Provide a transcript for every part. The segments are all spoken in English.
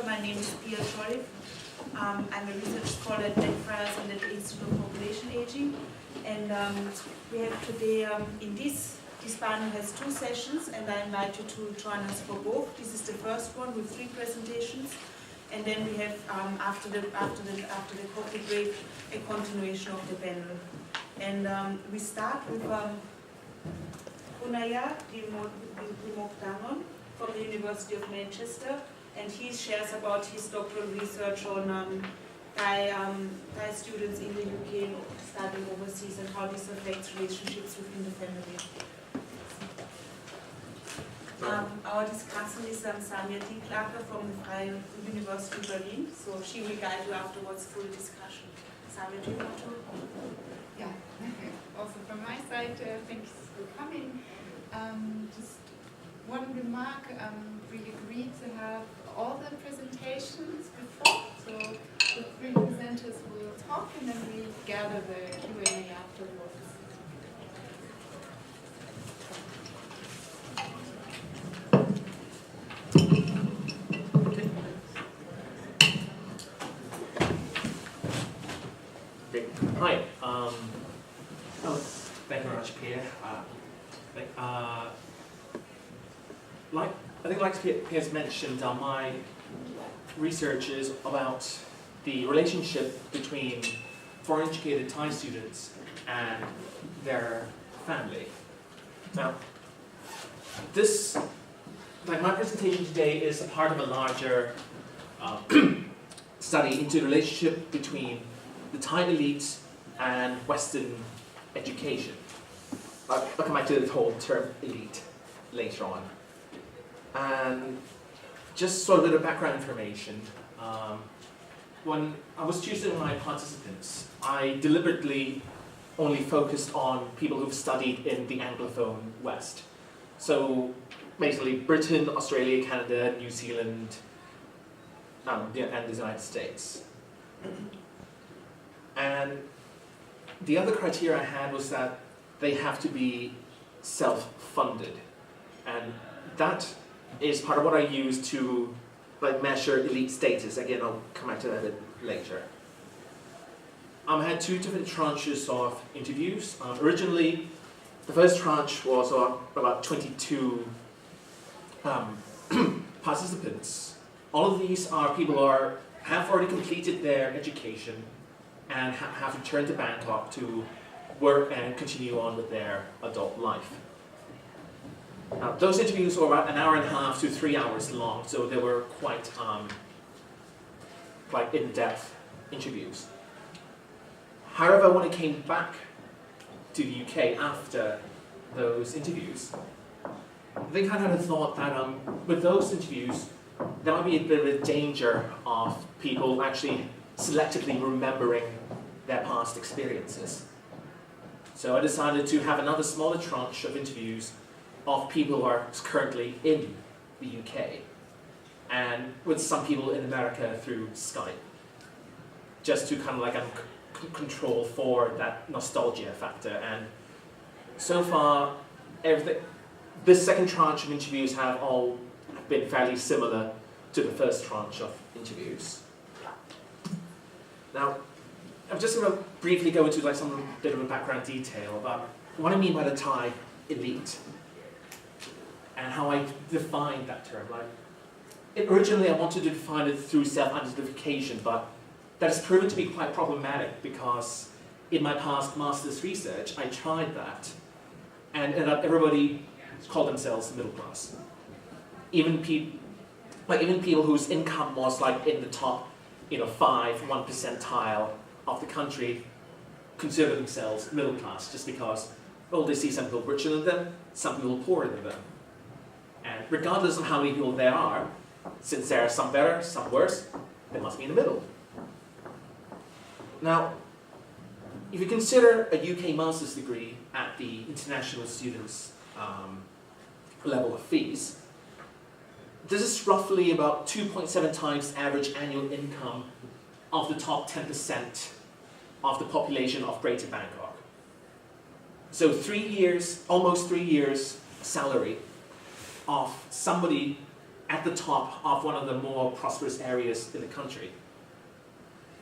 My name is Pia Scholif. I'm a research scholar at Blackfriars and at the Institute of Population Aging. And we have today, in this panel has 2 sessions, and I invite you to join us for both. This is the first one with 3 presentations. And then we have, after the coffee break, a continuation of the panel. And we start with Unaya Dimokdanon from the University of Manchester. And he shares about his doctoral research on Thai students in the UK studying overseas and how this affects relationships within the family. Our discussant is Samia Dinklager from the Freie University Berlin, so she will guide you afterwards through the discussion. Samia, do you want to? Yeah, also from my side, thanks for coming. Just one remark, we agreed to have all the presentations before, so the 3 presenters will talk and then we gather the Q&A afterwards. Great. Hi. Thank you very much, Pierre. I think like Pierre's mentioned, my research is about the relationship between foreign educated Thai students and their family. Now, my presentation today is a part of a larger study into the relationship between the Thai elite and Western education. I'll come back to the whole term elite later on. And just sort of a bit of background information. When I was choosing my participants, I deliberately only focused on people who've studied in the Anglophone West. So basically Britain, Australia, Canada, New Zealand, and the United States. And the other criteria I had was that they have to be self-funded. And that is part of what I use to measure elite status. Again, I'll come back to that a bit later. I had 2 different tranches of interviews. Originally, the first tranche was about 22 participants. All of these are people who have already completed their education and have returned to Bangkok to work and continue on with their adult life. Now, those interviews were about 1.5 hours to 3 hours long, so they were quite in-depth interviews. However, when I came back to the UK after those interviews, I think I had a thought that with those interviews, there might be a bit of a danger of people actually selectively remembering their past experiences. So I decided to have another smaller tranche of interviews of people who are currently in the UK, and with some people in America through Skype, just to kind of control for that nostalgia factor. And so far, this second tranche of interviews have all been fairly similar to the first tranche of interviews. Now, I'm just going to briefly go into some bit of a background detail about what I mean by the Thai elite and how I define that term. Originally, I wanted to define it through self-identification, but that has proven to be quite problematic because in my past master's research, I tried that and ended up everybody called themselves middle class. Even people whose income was in the top, 1 percentile of the country consider themselves middle class just because, well, they see some people richer than them, some people poorer than them. And regardless of how many people there are, since there are some better, some worse, they must be in the middle. Now, if you consider a UK master's degree at the international students' level of fees, this is roughly about 2.7 times average annual income of the top 10% of the population of Greater Bangkok. So almost 3 years salary of somebody at the top of one of the more prosperous areas in the country.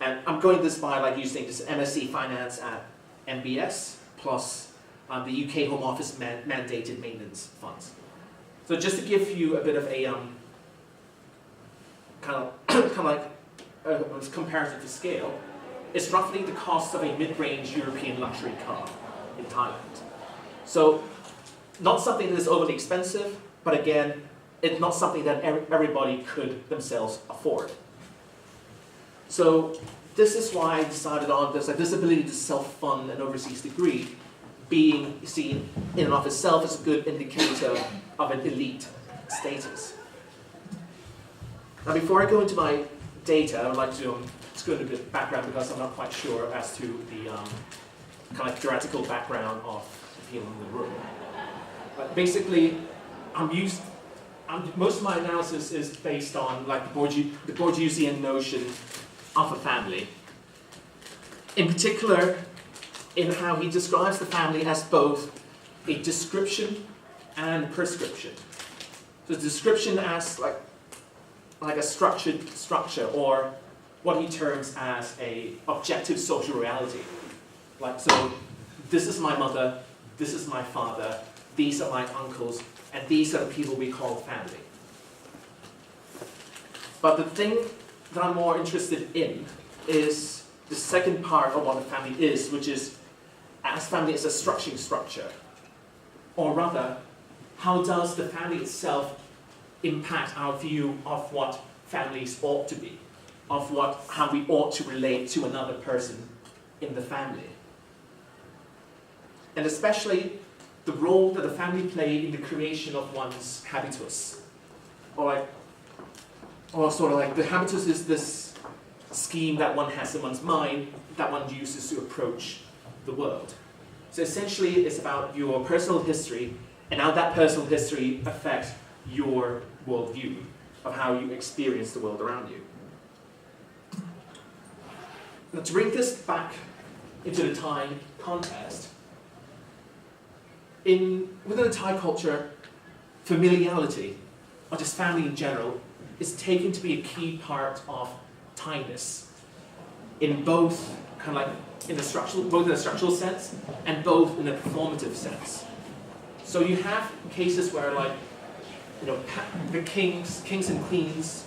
And I'm going this by like using this MSc Finance at MBS plus the UK Home Office mandated maintenance funds. So just to give you a bit of a kind of like a comparison to scale, it's roughly the cost of a mid-range European luxury car in Thailand. So not something that is overly expensive, but again, it's not something that everybody could themselves afford. So this is why I decided on this ability to self-fund an overseas degree being seen in and of itself as a good indicator of an elite status. Now before I go into my data, I would like to just go into a bit of background because I'm not quite sure as to the kind of theoretical background of the people in the room. But basically, most of my analysis is based on like the Bourdieusian notion of a family. In particular, in how he describes the family as both a description and prescription. So description as like a structured structure, or what he terms as a objective social reality. Like, so this is my mother, this is my father, these are my uncles, and these are the people we call family. But the thing that I'm more interested in is the second part of what a family is, which is as family is a structuring structure. Or rather, how does the family itself impact our view of what families ought to be, of how we ought to relate to another person in the family. And especially the role that the family played in the creation of one's habitus. Or sort of like the habitus is this scheme that one has in one's mind that one uses to approach the world. So essentially it's about your personal history and how that personal history affects your worldview of how you experience the world around you. Now to bring this back into the Thai context, within the Thai culture, familiality, or just family in general, is taken to be a key part of Thainess, in both kind of like in the structural sense and both in a performative sense. So you have cases where the kings and queens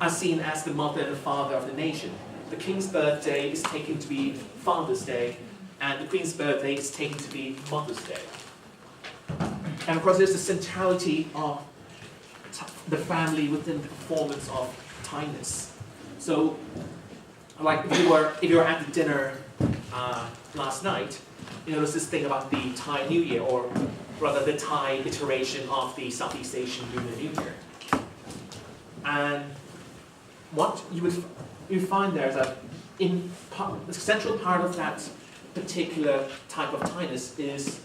are seen as the mother and the father of the nation. The king's birthday is taken to be Father's Day, and the queen's birthday is taken to be Mother's Day. And of course, there's the centrality of the family within the performance of Thainess. So, like if you were at the dinner last night, there's this thing about the Thai New Year, or rather the Thai iteration of the Southeast Asian Lunar New Year. And what you find there is that the central part of that particular type of Thainess is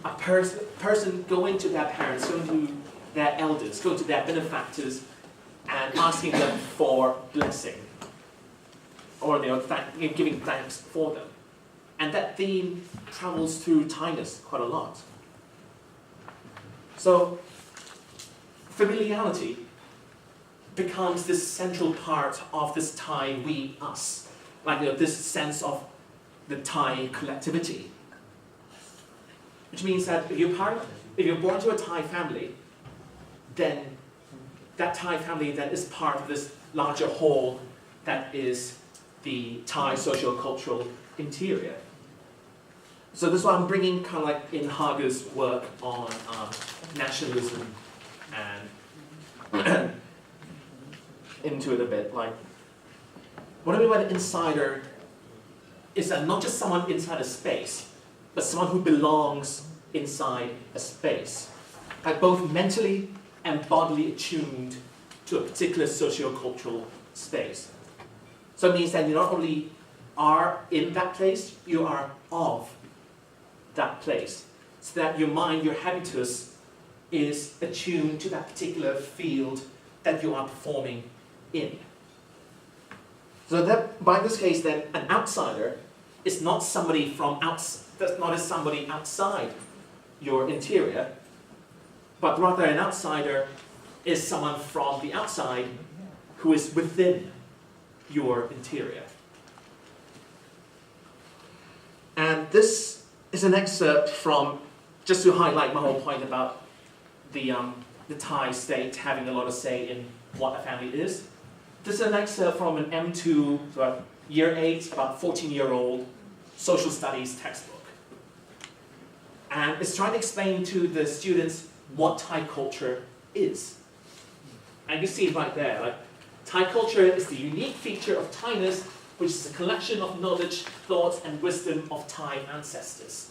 a person going to their parents, going to their elders, going to their benefactors, and asking them for blessing, or giving thanks for them. And that theme travels through Thainess quite a lot. So, familiarity becomes this central part of this Thai we, us, this sense of the Thai collectivity. Which means that if you're born to a Thai family, then that Thai family then is part of this larger whole that is the Thai socio-cultural interior. So this is why I'm bringing kind of like in Hager's work on nationalism and into it a bit. Like, what I mean by the insider is that not just someone inside a space, but someone who belongs inside a space, like both mentally and bodily attuned to a particular socio-cultural space. So it means that you not only are in that place, you are of that place. So that your mind, your habitus, is attuned to that particular field that you are performing in. So that, by this case then, an outsider is not somebody outside your interior, but rather an outsider is someone from the outside who is within your interior. And this is an excerpt from, just to highlight my whole point about the Thai state having a lot of say in what a family is. This is an excerpt from an M2, so year 8, about 14-year-old social studies textbook. And it's trying to explain to the students what Thai culture is. And you see it right there. Like, Thai culture is the unique feature of Thainess, which is a collection of knowledge, thoughts, and wisdom of Thai ancestors.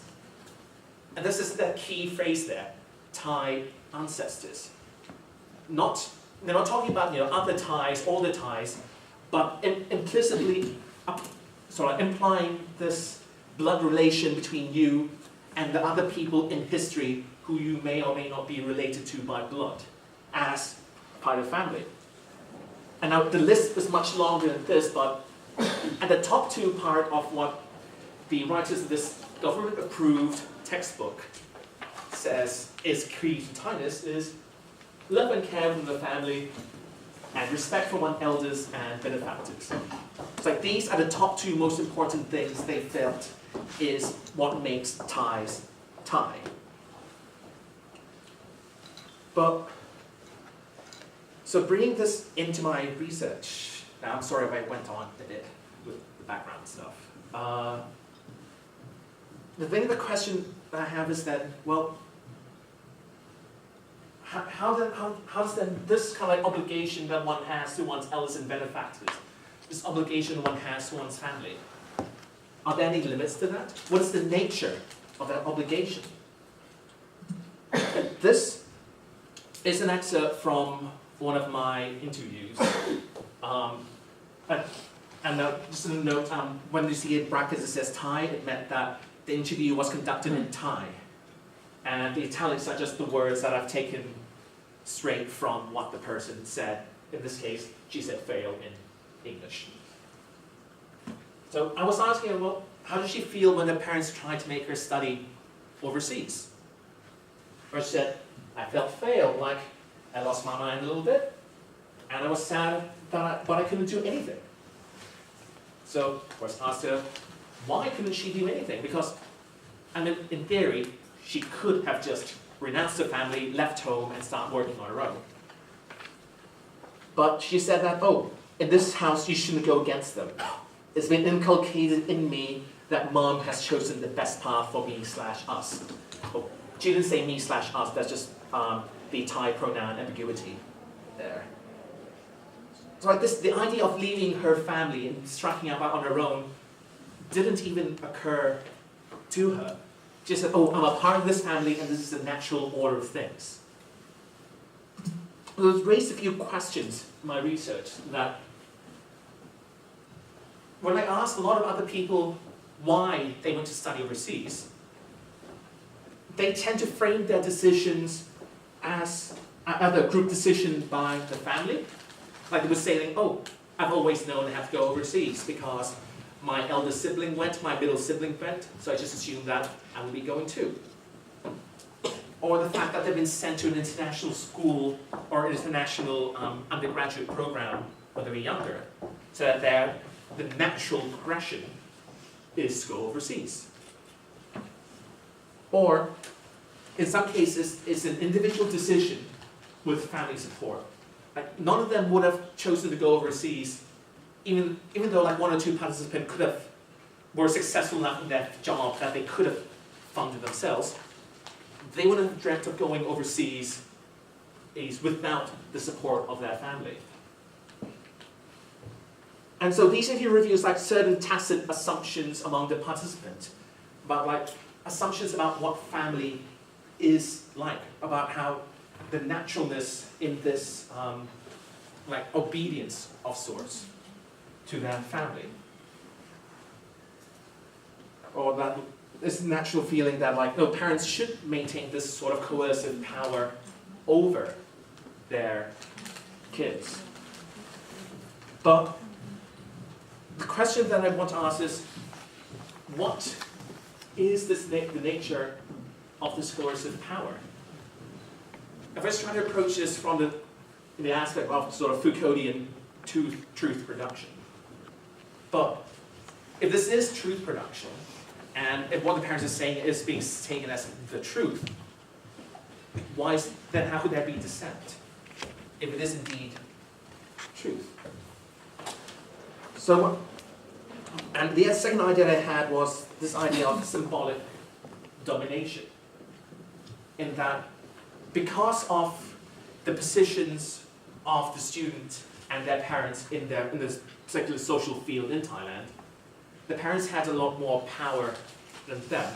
And this is the key phrase there, Thai ancestors. They're not talking about other Thais, all the Thais, but implicitly implying this blood relation between you and the other people in history who you may or may not be related to by blood as part of the family. And now the list is much longer than this, but at the top two part of what the writers of this government-approved textbook says is key to Thainess is love and care from the family and respect for one's elders and benefactors. It's like these are the top two most important things they felt is what makes Thais Thai. But, so bringing this into my research, now I'm sorry if I went on a bit with the background stuff. The question that I have is that, well, how does then this kind of like obligation that one has to one's elders and benefactors, this obligation one has to one's family, are there any limits to that? What is the nature of that obligation? This is an excerpt from one of my interviews. Just a note, when you see in brackets it says Thai, it meant that the interview was conducted in Thai. And the italics are just the words that I've taken straight from what the person said. In this case, she said fail in English. So I was asking her, well, how did she feel when her parents tried to make her study overseas? Or she said, I felt fail, like I lost my mind a little bit, and I was sad, but I couldn't do anything. So, of course, I asked her, why couldn't she do anything? Because, I mean, in theory, she could have just renounced her family, left home, and started working on her own. But she said that, oh, in this house, you shouldn't go against them. It's been inculcated in me that mom has chosen the best path for me/us. Oh, she didn't say me/us, that's just the Thai pronoun ambiguity there. So like this, the idea of leaving her family and striking out on her own didn't even occur to her. She said, oh, I'm a part of this family and this is the natural order of things. It raised a few questions in my research that when I asked a lot of other people why they went to study overseas, they tend to frame their decisions as a group decision by the family. Like they would say, oh, I've always known I have to go overseas because my elder sibling went, my middle sibling went, so I just assumed that I would be going too. Or the fact that they've been sent to an international school or international undergraduate program when they were younger, so that the natural progression is to go overseas. Or, in some cases, it's an individual decision with family support. Like, none of them would have chosen to go overseas, even though like one or two participants were successful enough in their job that they could have funded themselves. They wouldn't have dreamt of going overseas without the support of their family. And so these interview reviews like certain tacit assumptions among the participants, about like assumptions about what family is like, about how the naturalness in this like obedience of sorts to their family. Or that this natural feeling that like, no, parents should maintain this sort of coercive power over their kids. But the question that I want to ask is, what is the nature of this coercive power? If I was trying to approach this from the in the aspect of sort of Foucauldian truth production. But if this is truth production, and if what the parents are saying is being taken as the truth, then how could there be dissent? If it is indeed truth. So, and the second idea I had was this idea of symbolic domination. In that, because of the positions of the student and their parents in this particular social field in Thailand, the parents had a lot more power than them.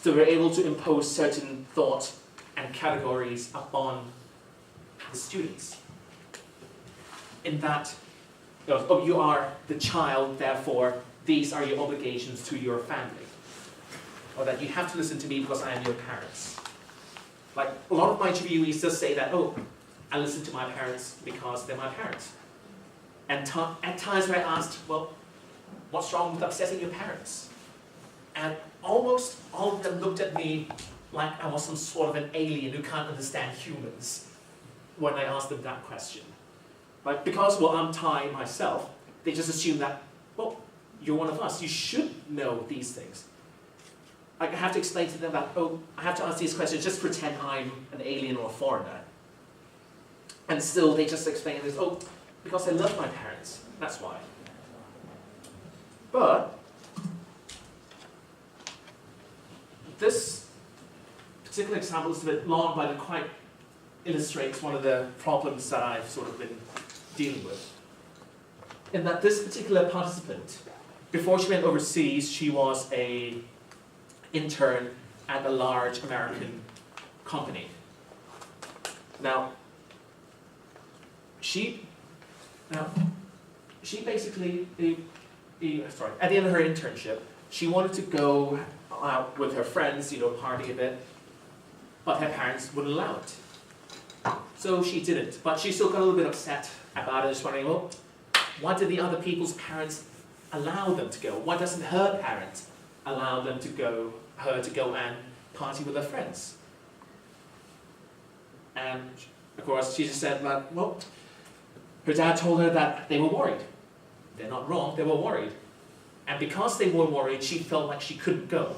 So they were able to impose certain thoughts and categories upon the students. In that, oh, you are the child, therefore these are your obligations to your family. Or that you have to listen to me because I am your parents. Like, a lot of my interviewees just say that, oh, I listen to my parents because they're my parents. And at times where I asked, well, what's wrong with upsetting your parents? And almost all of them looked at me like I was some sort of an alien who can't understand humans when I asked them that question. Like, because, well, I'm Thai myself, they just assume that, well, you're one of us, you should know these things. Like, I have to explain to them that, oh, I have to ask these questions, just pretend I'm an alien or a foreigner. And still they just explain this, oh, because I love my parents, that's why. But this particular example is a bit long, but it quite illustrates one of the problems that I've sort of been dealing with. In that this particular participant, before she went overseas, she was an intern at a large American company. Now, she basically, at the end of her internship, she wanted to go out with her friends, party a bit, but her parents wouldn't allow it. So she didn't, but she still got a little bit upset about it, just wondering, well, why did the other people's parents allow them to go? Why doesn't her parents allow her to go and party with her friends? And of course, she just said, well, her dad told her that they were worried. They're not wrong, they were worried. And because they were worried, she felt like she couldn't go.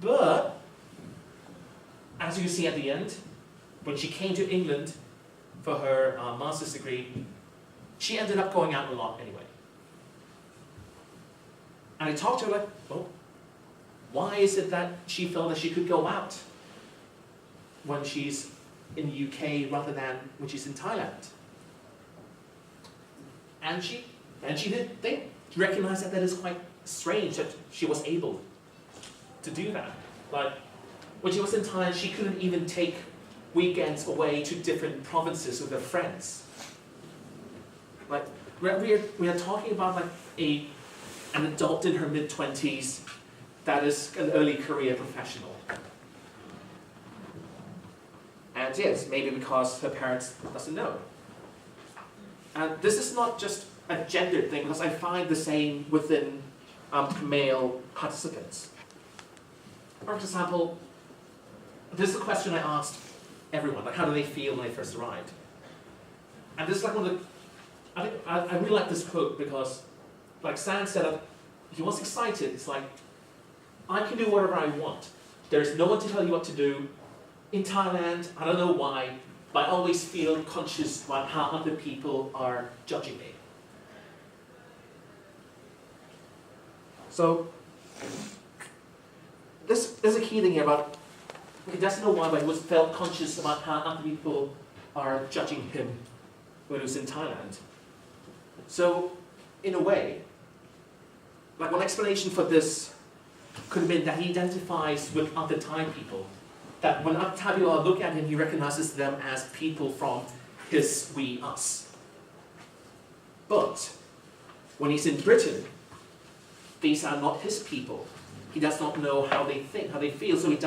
But, as you can see at the end, when she came to England for her master's degree, she ended up going out a lot anyway. And I talked to her like, well, why is it that she felt that she could go out when she's in the UK rather than when she's in Thailand? And she did think, recognize that is quite strange that she was able to do that. Like, when she was in Thailand, she couldn't even take weekends away to different provinces with her friends. Like, we are talking about like an adult in her mid-20s that is an early career professional. And yes, maybe because her parents doesn't know. And this is not just a gender thing, because I find the same within male participants. For example, this is a question I asked everyone, like how do they feel when they first arrived? And this is like one of the, I really like this quote because, like San said, he was excited. It's like, I can do whatever I want. There's no one to tell you what to do. In Thailand, I don't know why, but I always feel conscious about how other people are judging me. So, there's a key thing here about, he doesn't know why, but he felt conscious about how other people are judging him when he was in Thailand. So, in a way, like one explanation for this could have been that he identifies with other Thai people. That when other Thai people look at him, he recognizes them as people from his, we, us. But when he's in Britain, these are not his people. He does not know how they think, how they feel, so he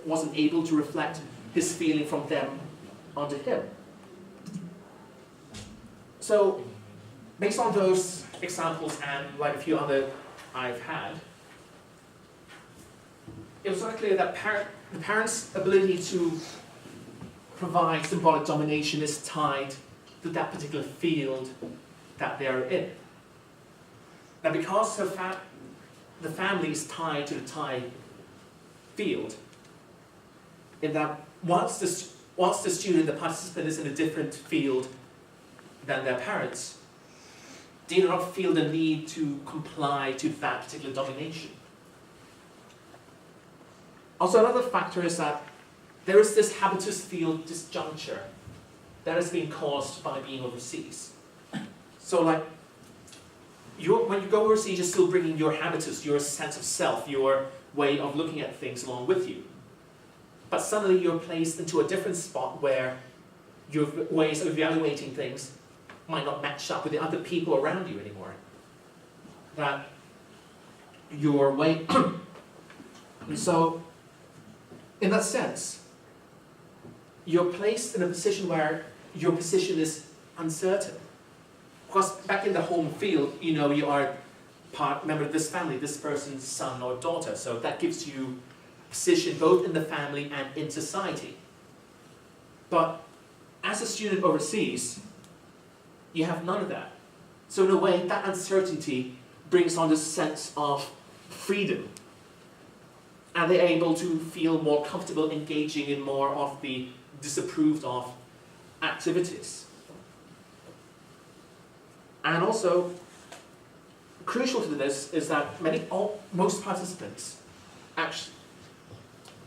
wasn't able to reflect his feeling from them onto him. So, based on those examples and like a few other I've had, it was very clear that the parents' ability to provide symbolic domination is tied to that particular field that they're in. Now, because the family is tied to the Thai field, in that once the student, the participant, is in a different field than their parents, they do not feel the need to comply to that particular domination. Also, another factor is that there is this habitus field disjuncture that is being caused by being overseas. So, like, when you go overseas, you're still bringing your habitus, your sense of self, your way of looking at things along with you. But suddenly you're placed into a different spot where your ways of evaluating things might not match up with the other people around you anymore. That your way... So, in that sense, you're placed in a position where your position is uncertain. Because back in the home field, you know you are member of this family, this person's son or daughter, so that gives you position both in the family and in society. But as a student overseas, you have none of that. So in a way, that uncertainty brings on this sense of freedom. And they're able to feel more comfortable engaging in more of the disapproved of activities. And also, crucial to this is that most participants, actually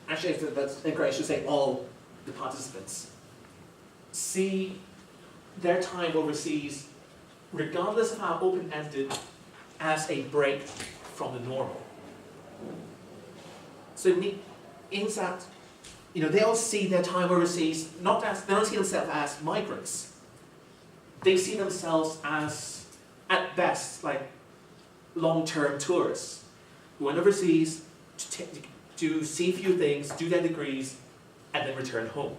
that's incorrect, I should say all the participants, see their time overseas, regardless of how open-ended, as a break from the normal. So it means that, they all see their time overseas, they don't see themselves as migrants. They see themselves as, at best, like long-term tourists who went overseas to see a few things, do their degrees, and then return home.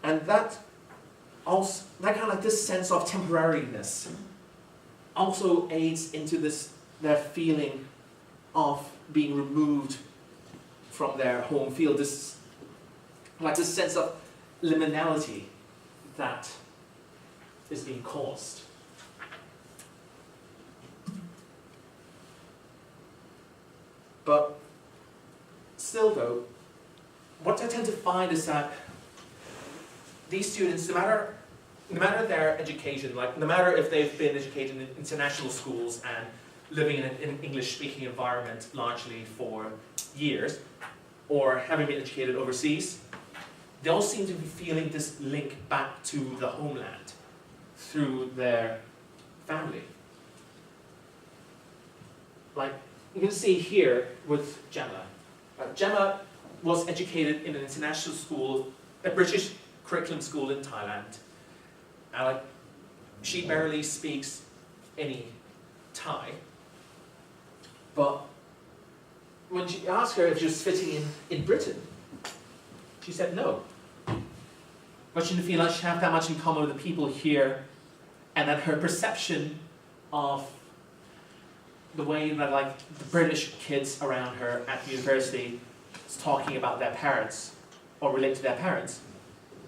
And that kind of like this sense of temporariness also aids into their feeling of being removed from their home field, this sense of liminality that is being caused. But still though, what I tend to find is that these students, no matter their education, no matter if they've been educated in international schools and living in an English-speaking environment largely for years, or having been educated overseas, they all seem to be feeling this link back to the homeland through their family. Like you can see here with Gemma. Gemma was educated in an international school, a British curriculum school in Thailand. And she barely speaks any Thai. But when she asked her if she was fitting in Britain, she said no. But she didn't feel like she had that much in common with the people here, and that her perception of the way that the British kids around her at university is talking about their parents or relate to their parents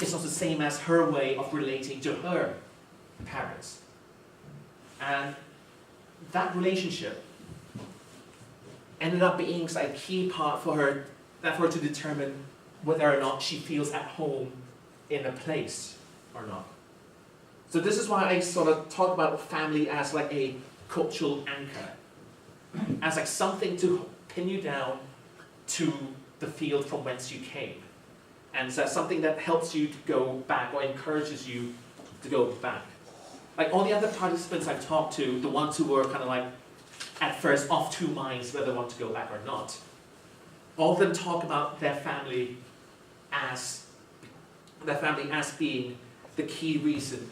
is not the same as her way of relating to her parents. And that relationship ended up being a key part for her to determine whether or not she feels at home in a place or not. So this is why I sort of talk about family as like a cultural anchor, as like something to pin you down to the field from whence you came. And so something that helps you to go back or encourages you to go back. Like all the other participants I've talked to, the ones who were kind of like at first off two minds whether they want to go back or not, all of them talk about their family as being the key reason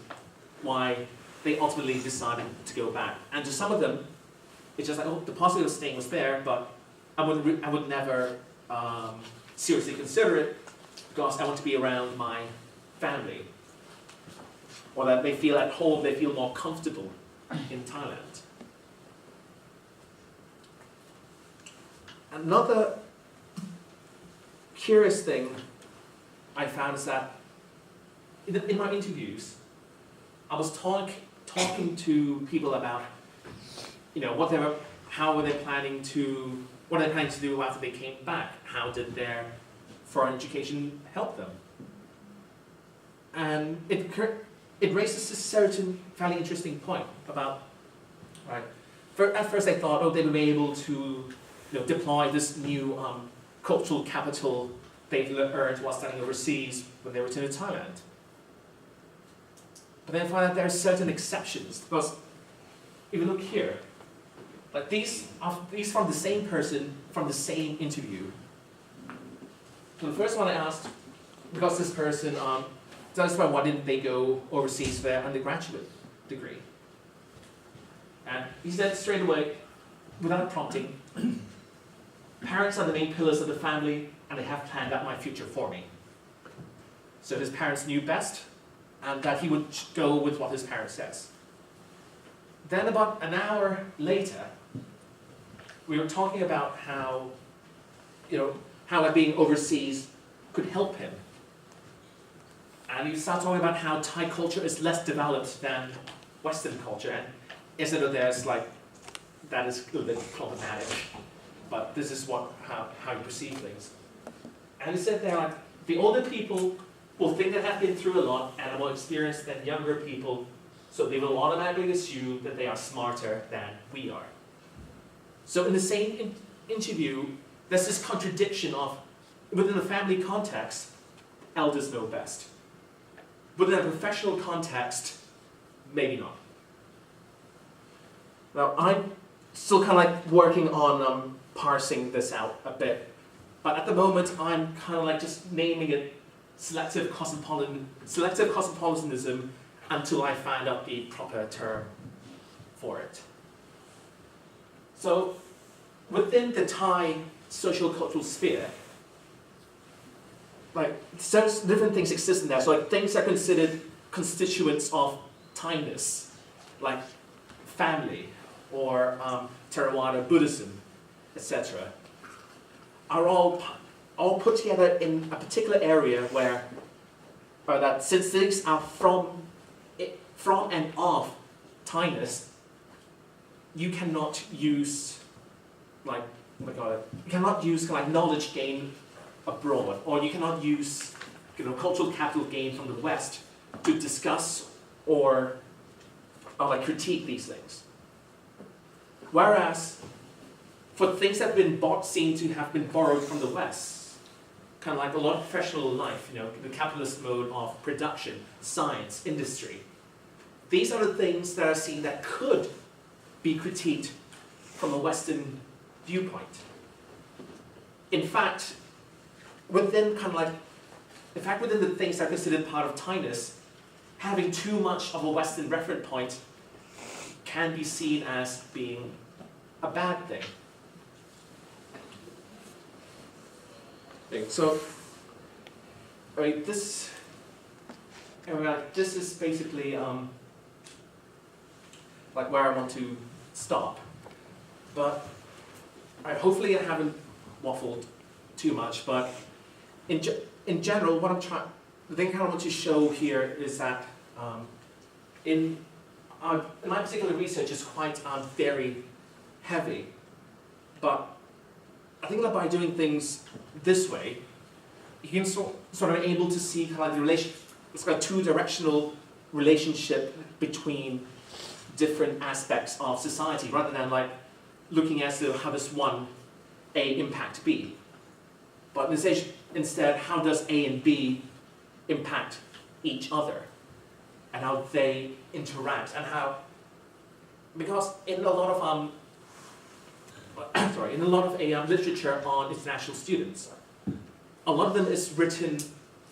why they ultimately decided to go back. And to some of them, it's just like, oh, the possibility of staying was there, but I would never seriously consider it because I want to be around my family. Or that they feel at home, they feel more comfortable in Thailand. curious thing I found is that in my interviews, I was talking to people about, what they're planning to do after they came back. How did their foreign education help them? And it raises a certain fairly interesting point about, right? At first I thought, they would be able to, deploy this new cultural capital they've earned while studying overseas when they return to Thailand. But then I find that there are certain exceptions, because if you look here, like these from the same person from the same interview. So the first one I asked, because this person does why didn't they go overseas for their undergraduate degree? And he said straight away, without prompting, parents are the main pillars of the family, and they have planned out my future for me. So his parents knew best, and that he would go with what his parents says. Then about an hour later, we were talking about how, how being overseas could help him. And he started talking about how Thai culture is less developed than Western culture, and instead of there's that is a little bit problematic, but this is how you perceive things. And he said there, the older people will think they have been through a lot and are more experienced than younger people, so they will automatically assume that they are smarter than we are. So in the same interview, there's this contradiction of, within a family context, elders know best. Within a professional context, maybe not. Now, I'm still kind of working on parsing this out a bit, but at the moment, I'm kind of just naming it selective cosmopolitanism until I find out the proper term for it. So, within the Thai social cultural sphere, different things exist in there. So, things are considered constituents of Thainess, like family or Theravada Buddhism, etc., are all put together in a particular area where that since things are from and of Thainess, you cannot use knowledge gained abroad, or you cannot use cultural capital gained from the West to discuss or critique these things. Whereas for things that have been seem to have been borrowed from the West, kind of like a lot of professional life, the capitalist mode of production, science, industry, these are the things that are seen that could be critiqued from a Western viewpoint. In fact, within the things that are considered part of Thainess, having too much of a Western reference point can be seen as being a bad thing. So, this is basically where I want to stop. But hopefully I haven't waffled too much. But in general, the thing I want to show here is that in my particular research is quite very heavy, but I think that by doing things this way, you can sort of able to see the relation. It's got a two-directional relationship between different aspects of society, rather than looking at how does one A impact B, but instead how does A and B impact each other, and how they interact, and how, because in a lot of literature on international students, a lot of them is written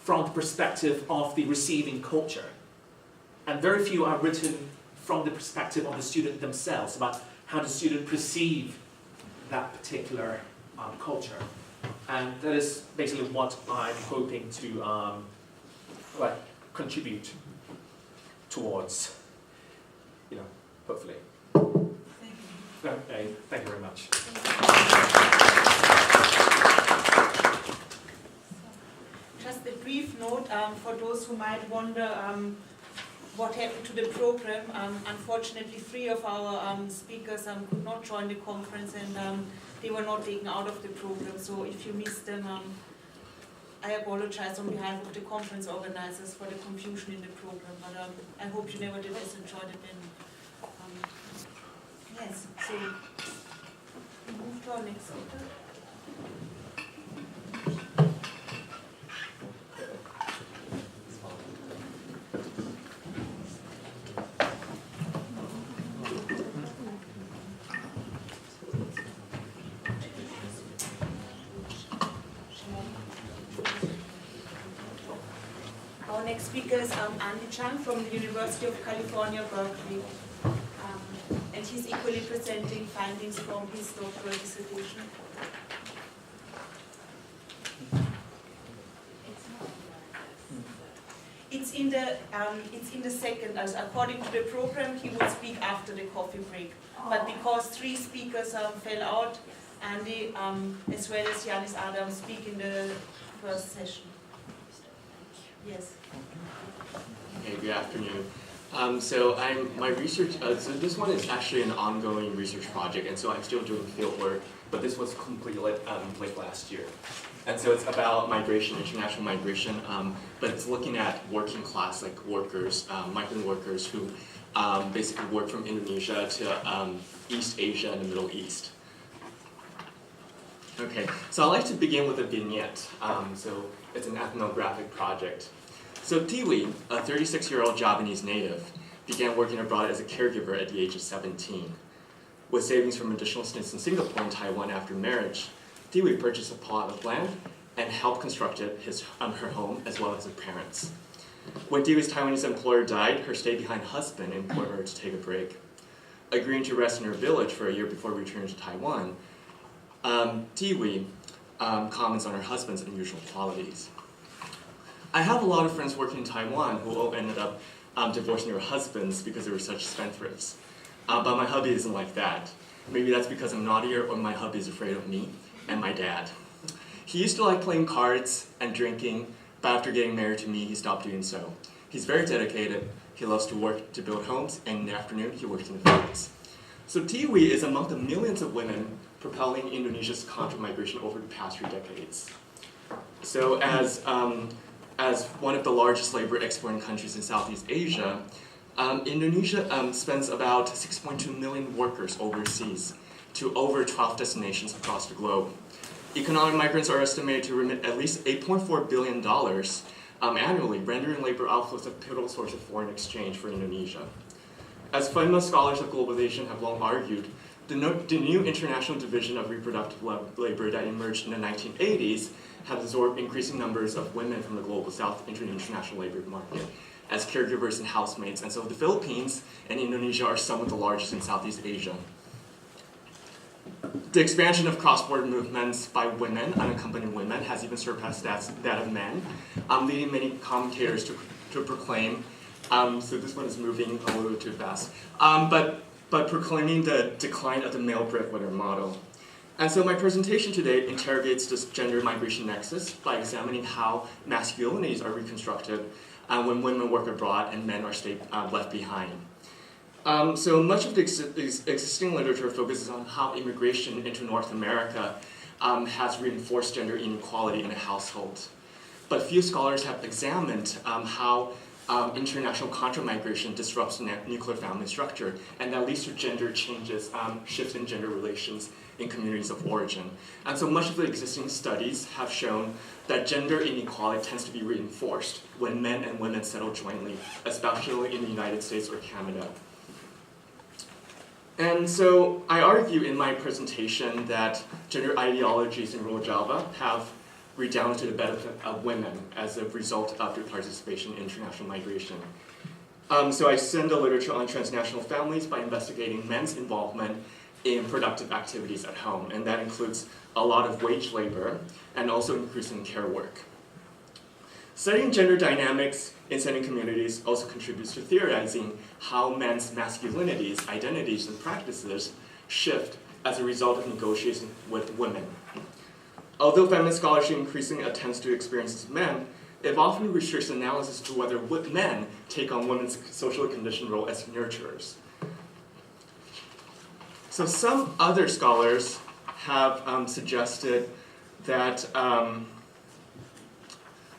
from the perspective of the receiving culture, and very few are written from the perspective of the student themselves, about how the student perceive that particular culture. And that is basically what I'm hoping to contribute towards, hopefully. Okay, thank you very much. brief note for those who might wonder what happened to the program. Unfortunately, 3 of our speakers could not join the conference, and they were not taken out of the program. So if you missed them, I apologize on behalf of the conference organizers for the confusion in the program, but I hope you nevertheless enjoyed it. And yes, so we move to our next speaker. Our next speaker is Andy Chang from the University of California, Berkeley. And he's equally presenting findings from his doctoral dissertation. It's in the second, as according to the program, he would speak after the coffee break. But because 3 speakers fell out, Andy, as well as Yanis Adam, speak in the first session. Yes. Okay, good afternoon. So my research, so this one is actually an ongoing research project, and so I'm still doing field work, but this was completed late last year. And so it's about migration, international migration, but it's looking at working class, like workers, migrant workers who basically work from Indonesia to East Asia and the Middle East. Okay, so I'd like to begin with a vignette. So it's an ethnographic project. So Tiwi, a 36-year-old Javanese native, began working abroad as a caregiver at the age of 17. With savings from additional stints in Singapore and Taiwan after marriage, Tiwi purchased a plot of land and helped construct her home as well as her parents. When Tiwi's Taiwanese employer died, her stay-behind husband implored her to take a break. Agreeing to rest in her village for a year before returning to Taiwan, Tiwi comments on her husband's unusual qualities. I have a lot of friends working in Taiwan who all ended up divorcing their husbands because they were such spendthrifts. But my hubby isn't like that. Maybe that's because I'm naughtier or my hubby is afraid of me and my dad. He used to like playing cards and drinking, but after getting married to me, he stopped doing so. He's very dedicated. He loves to work to build homes, and in the afternoon, he works in the fields. So Tiwi is among the millions of women propelling Indonesia's contra-migration over the past 3 decades. So as one of the largest labor exporting countries in Southeast Asia, Indonesia spends about 6.2 million workers overseas to over 12 destinations across the globe. Economic migrants are estimated to remit at least $8.4 billion annually, rendering labor outflows a pivotal source of foreign exchange for Indonesia. As fundamental scholars of globalization have long argued, the new international division of reproductive labor that emerged in the 1980s have absorbed increasing numbers of women from the global south into the international labor market as caregivers and housemates, and so the Philippines and Indonesia are some of the largest in Southeast Asia. The expansion of cross-border movements by women, unaccompanied women, has even surpassed that of men, leading many commentators to proclaim, so this one is moving a little too fast, but proclaiming the decline of the male breadwinner model. And so my presentation today interrogates this gender migration nexus by examining how masculinities are reconstructed when women work abroad and men are left behind. So much of the existing literature focuses on how immigration into North America has reinforced gender inequality in a household. But few scholars have examined how international contra-migration disrupts nuclear family structure, and that leads to gender changes, shifts in gender relations in communities of origin. And so much of the existing studies have shown that gender inequality tends to be reinforced when men and women settle jointly, especially in the United States or Canada. And so I argue in my presentation that gender ideologies in rural Java have redounded to the benefit of women as a result of their participation in international migration. So I send the literature on transnational families by investigating men's involvement in productive activities at home, and that includes a lot of wage labor and also increasing care work. Studying gender dynamics in setting communities also contributes to theorizing how men's masculinities, identities, and practices shift as a result of negotiation with women. Although feminist scholarship increasingly attempts to experiences of men, it often restricts analysis to whether men take on women's socially conditioned role as nurturers. So some other scholars have suggested that,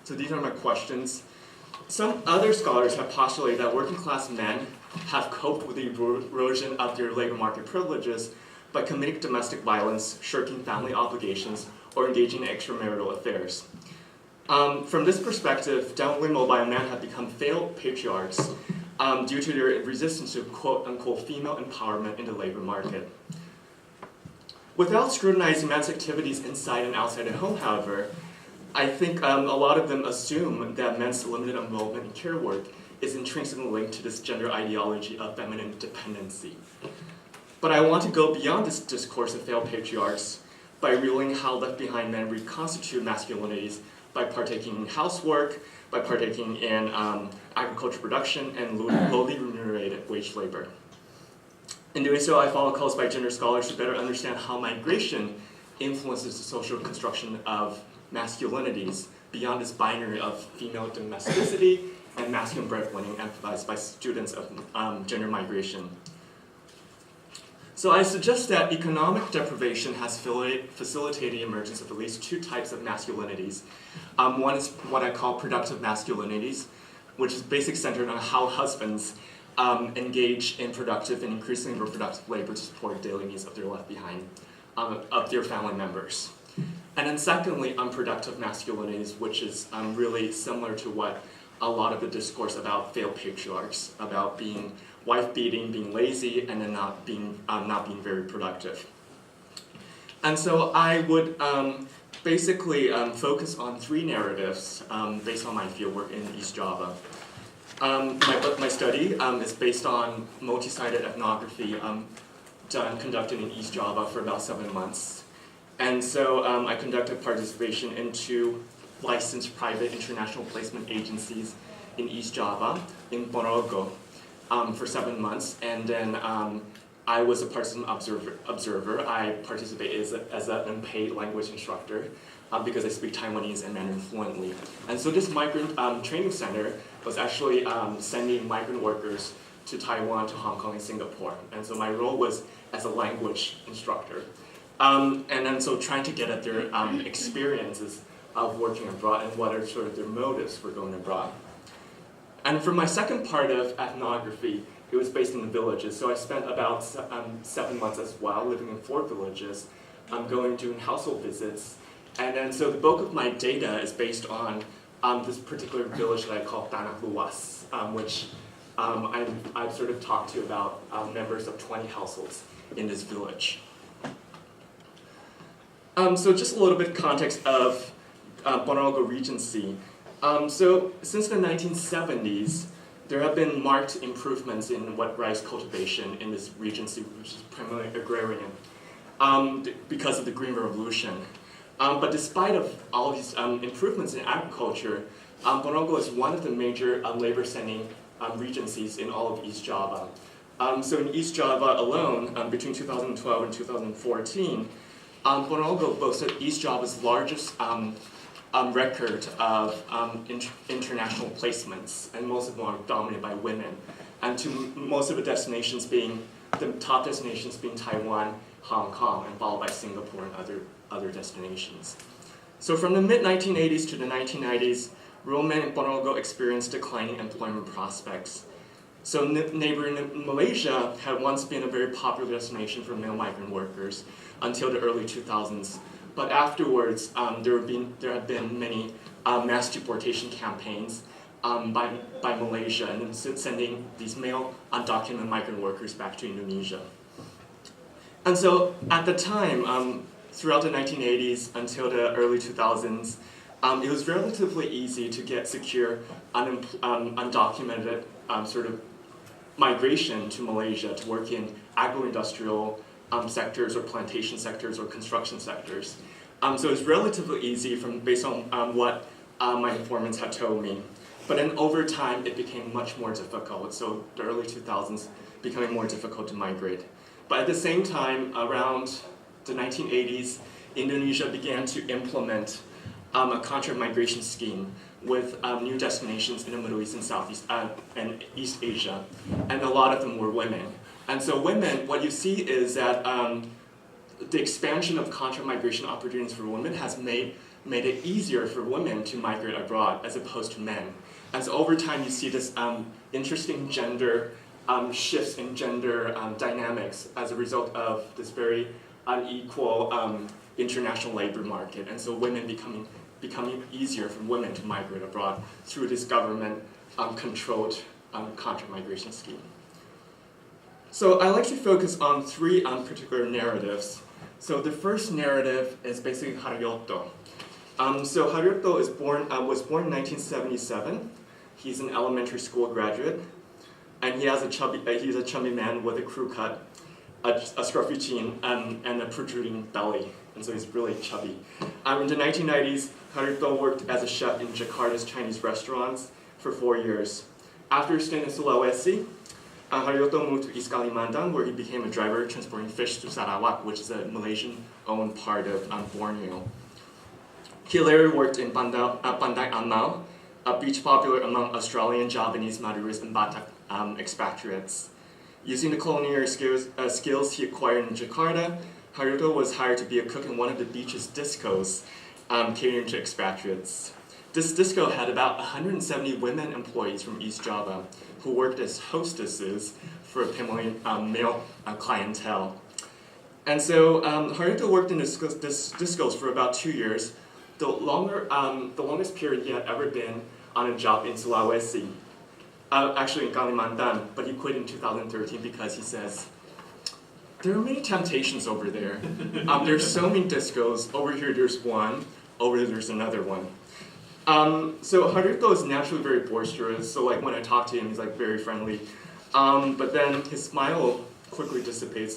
so these are my questions. Some other scholars have postulated that working class men have coped with the erosion of their labor market privileges by committing domestic violence, shirking family obligations, or engaging in extramarital affairs. From this perspective, downwardly mobile men have become failed patriarchs due to their resistance to quote-unquote female empowerment in the labor market. Without scrutinizing men's activities inside and outside the home, however, I think a lot of them assume that men's limited involvement in care work is intrinsically linked to this gender ideology of feminine dependency. But I want to go beyond this discourse of failed patriarchs by revealing how left-behind men reconstitute masculinities by partaking in housework, by partaking in agricultural production, and lowly remunerated wage labor. In doing so, I follow calls by gender scholars to better understand how migration influences the social construction of masculinities beyond this binary of female domesticity and masculine breadwinning emphasized by students of gender migration. So I suggest that economic deprivation has facilitated the emergence of at least two types of masculinities. One is what I call productive masculinities, which is basically centered on how husbands engage in productive and increasingly reproductive labor to support daily needs of their left behind, of their family members. And then secondly, unproductive masculinities, which is really similar to what a lot of the discourse about failed patriarchs, about being wife-beating, being lazy, and then not being very productive. And so I would basically focus on three narratives based on my fieldwork in East Java. My study is based on multi-sided ethnography conducted in East Java for about 7 months. And so I conducted participation in 2 licensed private international placement agencies in East Java, in Ponorogo, for 7 months. And then I was a participant observer. I participated as an unpaid language instructor because I speak Taiwanese and Mandarin fluently. And so this migrant training center was actually sending migrant workers to Taiwan, to Hong Kong, and Singapore. And so my role was as a language instructor. And then so trying to get at their experiences of working abroad and what are sort of their motives for going abroad. And for my second part of ethnography, it was based in the villages. So I spent about 7 months as well, living in 4 villages, going doing household visits. And then so the bulk of my data is based on this particular village that I call Tanah Luas, which I've sort of talked to about members of 20 households in this village. So just a little bit of context of Ponorogo Regency. So since the 1970s, there have been marked improvements in wet rice cultivation in this regency, which is primarily agrarian, because of the Green Revolution. But despite of all these improvements in agriculture, Ponorogo is one of the major labor-sending regencies in all of East Java. So in East Java alone, between 2012 and 2014, Ponorogo boasted East Java's largest record of international placements, and most of them are dominated by women. And to most of the destinations being, the top destinations being Taiwan, Hong Kong, and followed by Singapore and other destinations. So from the mid-1980s to the 1990s, rural men in Ponorogo experienced declining employment prospects. So neighboring Malaysia had once been a very popular destination for male migrant workers until the early 2000s. But afterwards, there have been many mass deportation campaigns by Malaysia, and sending these male undocumented migrant workers back to Indonesia. And so at the time, throughout the 1980s until the early 2000s, it was relatively easy to get secure undocumented sort of migration to Malaysia to work in agro-industrial sectors or plantation sectors or construction sectors. So it was relatively easy based on what my informants had told me. But then over time, it became much more difficult. So the early 2000s becoming more difficult to migrate. But at the same time, around the 1980s, Indonesia began to implement a contract migration scheme, with new destinations in the Middle East and Southeast and East Asia, and a lot of them were women. And so women, what you see is that the expansion of contract migration opportunities for women has made it easier for women to migrate abroad as opposed to men. And so over time you see this interesting gender shifts in gender dynamics as a result of this very unequal international labor market. And so women becoming easier for women to migrate abroad through this government controlled contract migration scheme. So I like to focus on three particular narratives. So the first narrative is basically Haryoto. So Haryoto was born in 1977. He's an elementary school graduate, and he's a chubby man with a crew cut, a scruffy chin, and a protruding belly, and so he's really chubby. In the 1990s, Haryoto worked as a chef in Jakarta's Chinese restaurants for 4 years. After staying in Sulawesi, Haryoto moved to East Kalimantan, where he became a driver transporting fish to Sarawak, which is a Malaysian-owned part of Borneo. He later worked in Pandai Amal, a beach popular among Australian, Javanese, Madurese, and Batak expatriates. Using the culinary skills he acquired in Jakarta, Haryoto was hired to be a cook in one of the beach's discos, catering to expatriates. This disco had about 170 women employees from East Java who worked as hostesses for a Himalayan male clientele. And so Haryoto worked in discos for about 2 years, the longest period he had ever been on a job in Sulawesi, actually in Kalimantan, but he quit in 2013 because he says, there are many temptations over there. There's so many discos. Over here there's one, over there there's another one. So Haryoto is naturally very boisterous, so like when I talk to him, he's like very friendly. But then his smile quickly dissipates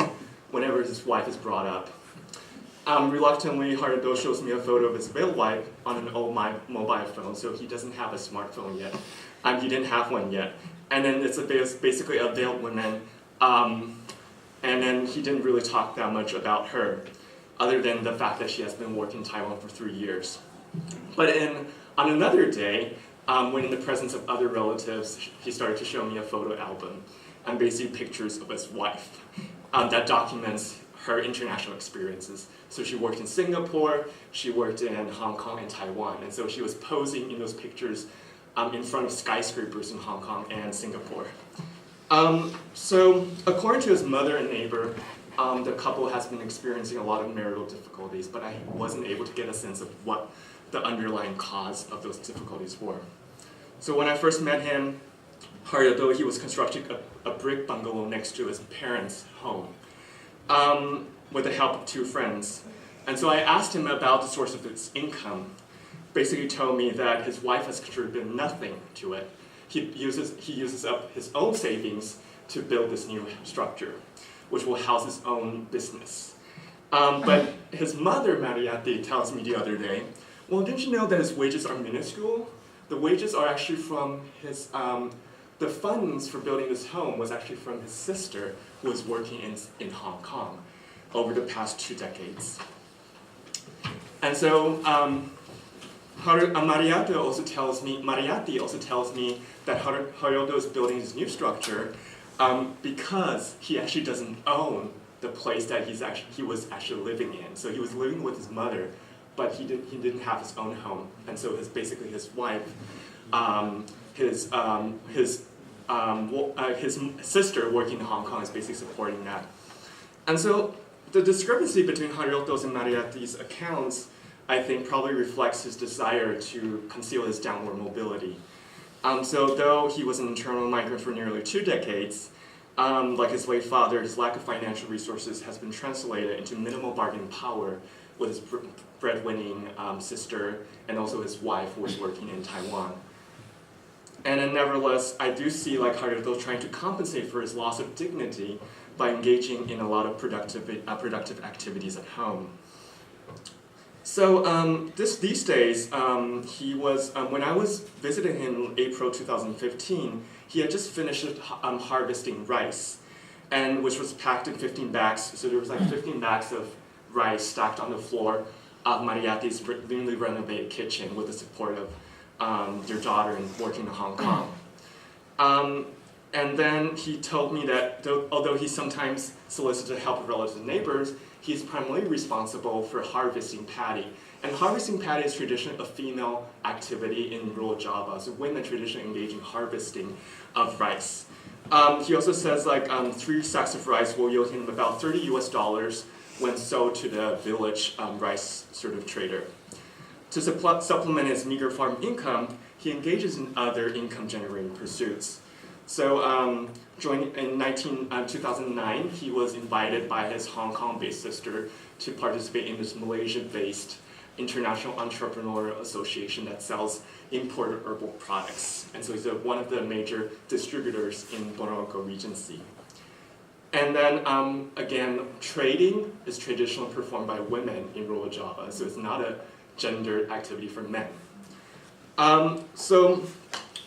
whenever his wife is brought up. Reluctantly, Haryoto shows me a photo of his veiled wife on an old mobile phone, so he doesn't have a smartphone yet. He didn't have one yet. And then it's basically a veiled woman, and then he didn't really talk that much about her, other than the fact that she has been working in Taiwan for 3 years. But on another day, when in the presence of other relatives, he started to show me a photo album and basically pictures of his wife that documents her international experiences. So she worked in Singapore, she worked in Hong Kong and Taiwan, and so she was posing in those pictures in front of skyscrapers in Hong Kong and Singapore. So according to his mother and neighbor, the couple has been experiencing a lot of marital difficulties, but I wasn't able to get a sense of what the underlying cause of those difficulties were. So when I first met him, Haryoto, he was constructing a brick bungalow next to his parents' home with the help of 2 friends. And so I asked him about the source of his income. Basically told me that his wife has contributed nothing to it. He uses up his own savings to build this new structure, which will house his own business. But his mother, Mariatti, tells me the other day, well, didn't you know that his wages are minuscule? The wages are actually from his, the funds for building this home was actually from his sister, who was working in Hong Kong over the past 2 decades. And so Mariatti also tells me that Haryoto is building this new structure because he actually doesn't own the place that he was actually living in. So he was living with his mother, but he didn't have his own home, and so basically his wife, his sister working in Hong Kong is basically supporting that. And so the discrepancy between Haryoto's and Mariatti's accounts, I think, probably reflects his desire to conceal his downward mobility. So though he was an internal migrant for nearly 2 decades, like his late father, his lack of financial resources has been translated into minimal bargaining power with his breadwinning sister and also his wife, who was working in Taiwan. And then nevertheless, I do see like Haryoto trying to compensate for his loss of dignity by engaging in a lot of productive activities at home. So these days, he was, when I was visiting him in April 2015, he had just finished harvesting rice, and which was packed in 15 bags. So there was like 15 bags of rice stacked on the floor of Mariatti's newly renovated kitchen with the support of their daughter and working in Hong Kong. And then he told me that although he sometimes solicited help of relatives and neighbors, he's primarily responsible for harvesting paddy. And harvesting paddy is traditionally a female activity in rural Java, so women traditionally engage in harvesting of rice. He also says 3 sacks of rice will yield him about $30 US when sold to the village rice sort of trader. To supplement his meager farm income, he engages in other income-generating pursuits. So in 2009, he was invited by his Hong Kong-based sister to participate in this Malaysia-based International Entrepreneurial Association that sells imported herbal products. And so he's one of the major distributors in Ponorogo Regency. And then again, trading is traditionally performed by women in rural Java, so it's not a gendered activity for men. So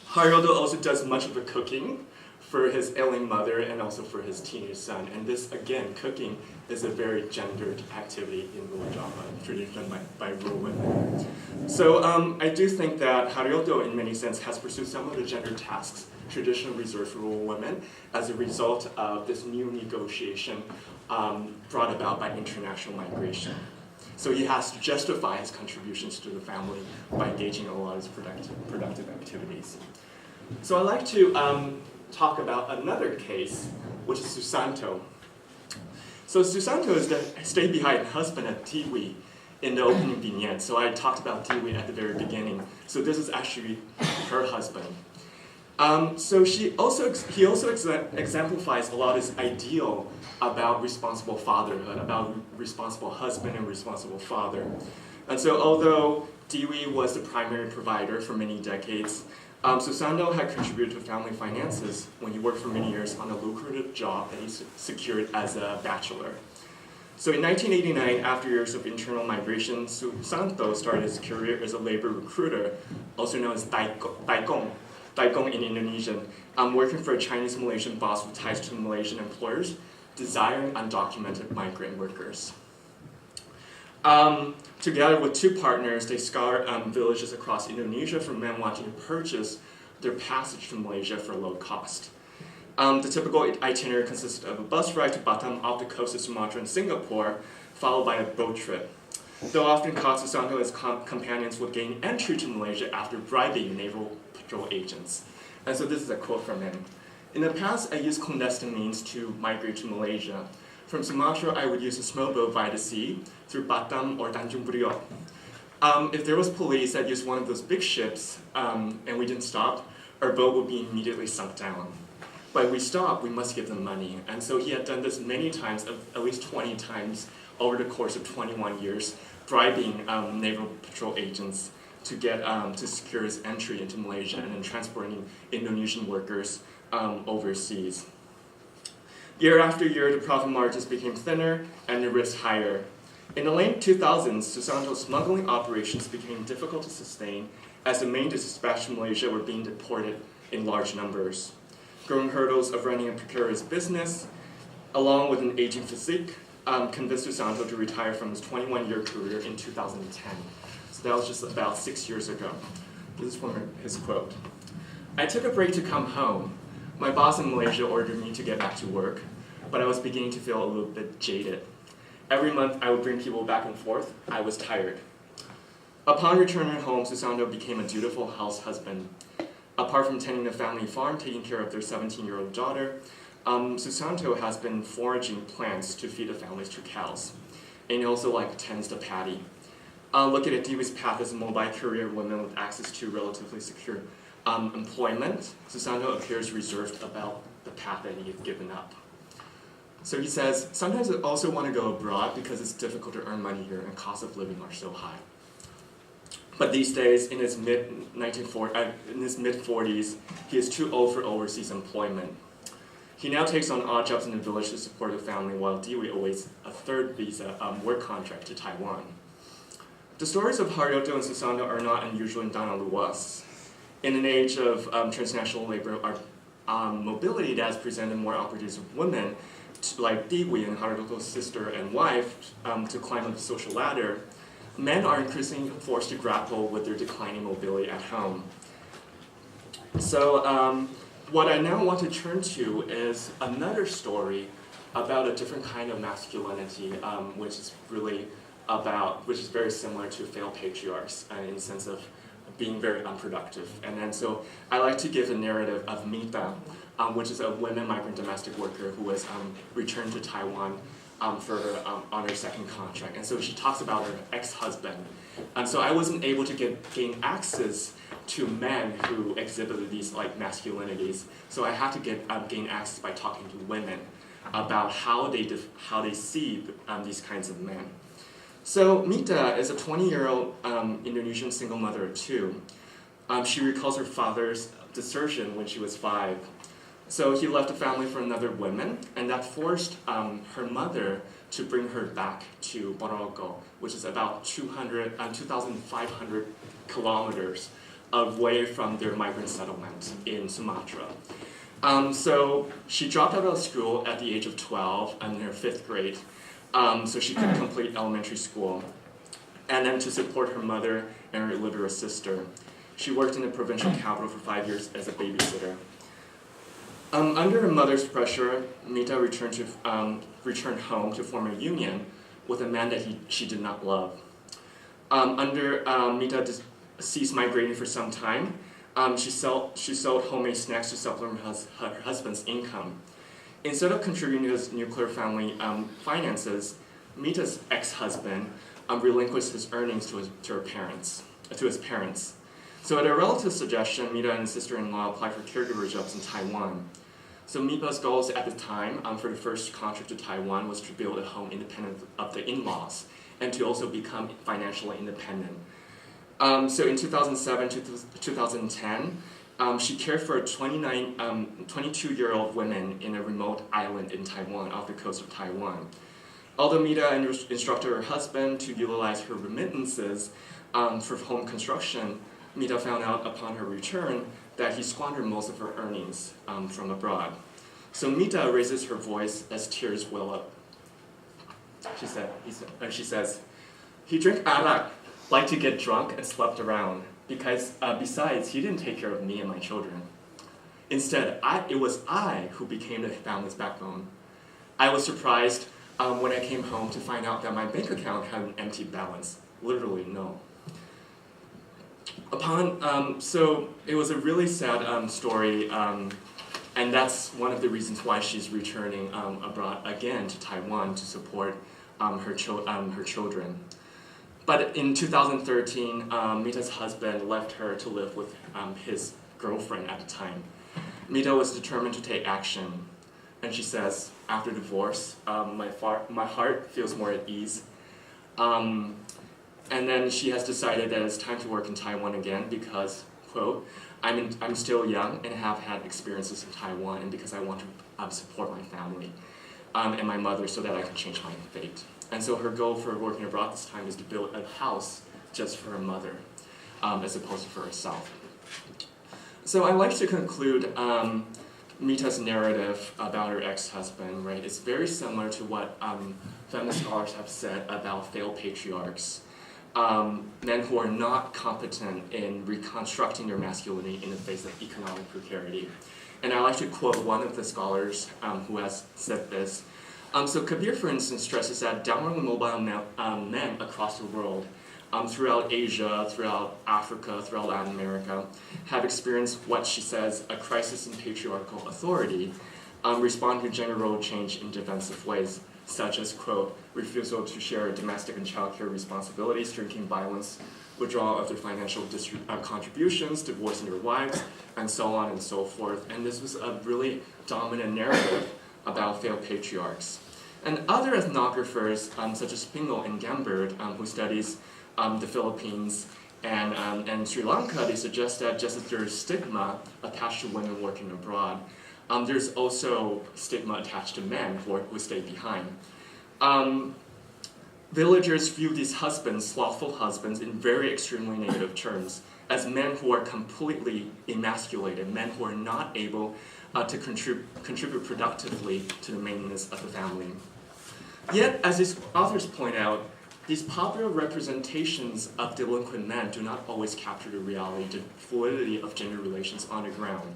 Haroldo also does much of the cooking for his ailing mother and also for his teenage son. And this, again, cooking is a very gendered activity in rural Java, traditionally by rural women. So I do think that Haroldo, in many sense, has pursued some of the gender tasks traditionally reserved for rural women as a result of this new negotiation brought about by international migration. So he has to justify his contributions to the family by engaging in a lot of productive activities. So I'd like to talk about another case, which is Susanto. So Susanto is the stay-behind husband of Tiwi in the opening vignette. So I talked about Tiwi at the very beginning. So this is actually her husband. So he also exemplifies a lot of his ideal about responsible fatherhood, about responsible husband and responsible father. And so although Tiwi was the primary provider for many decades, Susanto had contributed to family finances when he worked for many years on a lucrative job that he secured as a bachelor. So in 1989, after years of internal migration, Susanto started his career as a labor recruiter, also known as Daigong in Indonesian, working for a Chinese-Malaysian boss with ties to Malaysian employers, desiring undocumented migrant workers. Together with 2 partners, they scoured villages across Indonesia for men wanting to purchase their passage to Malaysia for low cost. The typical itinerary consisted of a bus ride to Batam off the coast of Sumatra and Singapore, followed by a boat trip. Though often caught, Susanto and his companions would gain entry to Malaysia after bribing naval patrol agents. And so this is a quote from him. "In the past, I used clandestine means to migrate to Malaysia. From Sumatra, I would use a small boat via the sea through Batam or Tanjung Priok. If there was police that used one of those big ships and we didn't stop, our boat would be immediately sunk down. But if we stop, we must give them money." And so he had done this many times, at least 20 times over the course of 21 years, bribing naval patrol agents to get to secure his entry into Malaysia and then transporting Indonesian workers overseas. Year after year, the profit margins became thinner and the risk higher. In the late 2000s, Susanto's smuggling operations became difficult to sustain as the main dispatch to Malaysia were being deported in large numbers. Growing hurdles of running a precarious business, along with an aging physique, convinced Susanto to retire from his 21-year career in 2010. So that was just about 6 years ago. This is from his quote. "I took a break to come home. My boss in Malaysia ordered me to get back to work, but I was beginning to feel a little bit jaded. Every month I would bring people back and forth. I was tired. Upon returning home, Susanto became a dutiful house husband. Apart from tending the family farm, taking care of their 17-year-old daughter, Susanto has been foraging plants to feed the family's 2 cows. And he also tends the paddy. Looking at Tiwi's path as a mobile career woman with access to relatively secure employment, Susanto appears reserved about the path that he has given up. So he says, sometimes I also want to go abroad because it's difficult to earn money here and costs of living are so high. But these days, in his mid-40s, he is too old for overseas employment. He now takes on odd jobs in the village to support the family while Tiwi awaits a 3rd visa work contract to Taiwan. The stories of Haroldo and Susanto are not unusual in Tanah Luas. In an age of transnational labor mobility that has presented more opportunities for women, like Tiwi and Haroldo's sister and wife, to climb up the social ladder, men are increasingly forced to grapple with their declining mobility at home. So what I now want to turn to is another story about a different kind of masculinity, which is very similar to failed patriarchs in the sense of being very unproductive. And then so I like to give a narrative of Mita, which is a women migrant domestic worker who was returned to Taiwan on her second contract. And so she talks about her ex-husband. And so I wasn't able to gain access to men who exhibited these like masculinities. So I had to gain access by talking to women about how they see these kinds of men. So Mita is a 20-year-old Indonesian single mother of two. She recalls her father's desertion when she was 5. So he left the family for another woman, and that forced her mother to bring her back to Ponorogo, which is about 2,500 kilometers away from their migrant settlement in Sumatra. So she dropped out of school at the age of 12 in her 5th grade, so she could complete elementary school. And then to support her mother and her illiterate sister, she worked in the provincial capital for 5 years as a babysitter. Under her mother's pressure, Mita returned home to form a union with a man that she did not love. Mita ceased migrating for some time. She sold homemade snacks to supplement her husband's income. Instead of contributing to his nuclear family finances, Mita's ex-husband relinquished his earnings to his parents. So at a relative's suggestion, Mita and his sister-in-law applied for caregiver jobs in Taiwan. So Mita's goals at the time for the first contract to Taiwan was to build a home independent of the in-laws and to also become financially independent. So in 2007 to 2010, she cared for a 22-year-old woman in a remote island in Taiwan, off the coast of Taiwan. Although Mita instructed her husband to utilize her remittances for home construction, Mita found out upon her return that he squandered most of her earnings from abroad. So Mita raises her voice as tears well up. She says, "He drank arak, liked to get drunk and slept around, because besides, he didn't take care of me and my children. Instead, it was I who became the family's backbone. I was surprised when I came home to find out that my bank account had an empty balance. Literally, no." So it was a really sad story, and that's one of the reasons why she's returning abroad again to Taiwan to support her children. But in 2013, Mita's husband left her to live with his girlfriend at the time. Mita was determined to take action, and she says, "After divorce, my heart feels more at ease." And then she has decided that it's time to work in Taiwan again because, quote, I'm still young and have had experiences in Taiwan, and because I want to support my family and my mother so that I can change my fate. And so her goal for working abroad this time is to build a house just for her mother as opposed to for herself. So I like to conclude Mita's narrative about her ex-husband, right? It's very similar to what feminist scholars have said about failed patriarchs. Men who are not competent in reconstructing their masculinity in the face of economic precarity. And I like to quote one of the scholars who has said this. So Kabir, for instance, stresses that downwardly mobile men across the world, throughout Asia, throughout Africa, throughout Latin America, have experienced what she says, a crisis in patriarchal authority, respond to gender role change in defensive ways, such as, quote, refusal to share domestic and childcare responsibilities, drinking violence, withdrawal of their financial contributions, divorcing their wives, and so on and so forth. And this was a really dominant narrative about failed patriarchs. And other ethnographers, such as Pingle and Gambert, who studies the Philippines and Sri Lanka, they suggest that just as there is stigma attached to women working abroad, there's also stigma attached to men who stay behind. Villagers view these husbands, slothful husbands, in very extremely negative terms, as men who are completely emasculated, men who are not able to contribute productively to the maintenance of the family. Yet, as these authors point out, these popular representations of delinquent men do not always capture the reality, the fluidity of gender relations on the ground.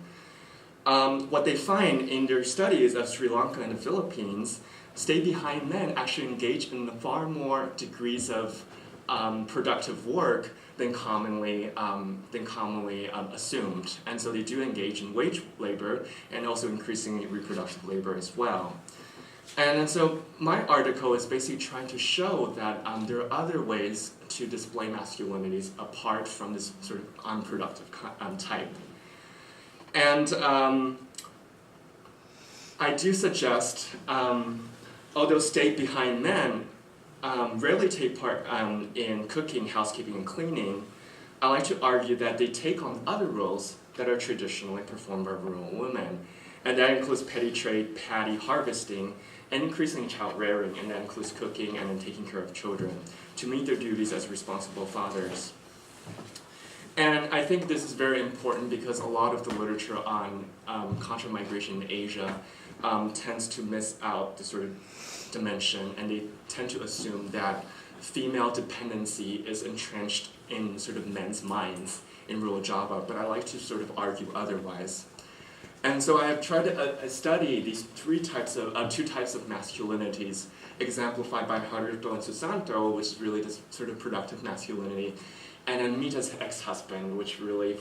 What they find in their studies of Sri Lanka and the Philippines, stay-behind men actually engage in far more degrees of productive work than commonly assumed. And so they do engage in wage labor and also increasingly reproductive labor as well. And so my article is basically trying to show that there are other ways to display masculinities apart from this sort of unproductive type. And I do suggest, although stay-behind men rarely take part in cooking, housekeeping, and cleaning, I like to argue that they take on other roles that are traditionally performed by rural women. And that includes petty trade, paddy harvesting, and increasingly child rearing, and that includes cooking and then taking care of children to meet their duties as responsible fathers. And I think this is very important because a lot of the literature on contra-migration in Asia tends to miss out the sort of dimension, and they tend to assume that female dependency is entrenched in sort of men's minds in rural Java, but I like to sort of argue otherwise. And so I have tried to study these two types of masculinities, exemplified by Haruto and Susanto, which is really this sort of productive masculinity, and then Mita's ex-husband, which really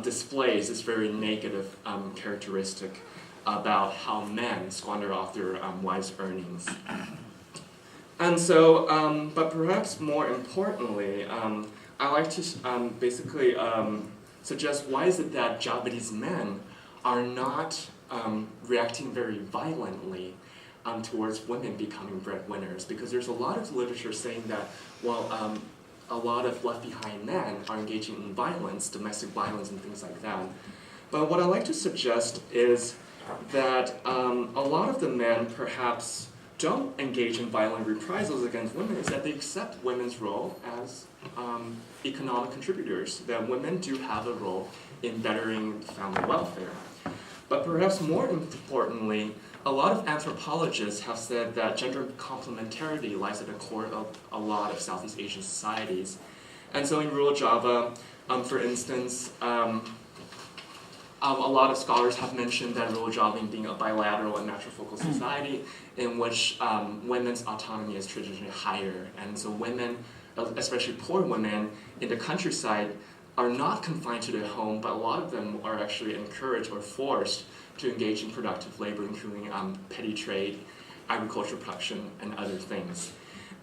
displays this very negative characteristic about how men squander off their wives' earnings. And so, but perhaps more importantly, I like to basically suggest why is it that Javanese men are not reacting very violently towards women becoming breadwinners, because there's a lot of literature saying that, well, a lot of left-behind men are engaging in violence, domestic violence and things like that. But what I like to suggest is that a lot of the men perhaps don't engage in violent reprisals against women, is that they accept women's role as economic contributors, that women do have a role in bettering family welfare. But perhaps more importantly, a lot of anthropologists have said that gender complementarity lies at the core of a lot of Southeast Asian societies. And so in rural Java, for instance, a lot of scholars have mentioned that rural Java being a bilateral and matrifocal society in which women's autonomy is traditionally higher. And so women, especially poor women in the countryside, are not confined to their home, but a lot of them are actually encouraged or forced to engage in productive labor, including petty trade, agricultural production, and other things.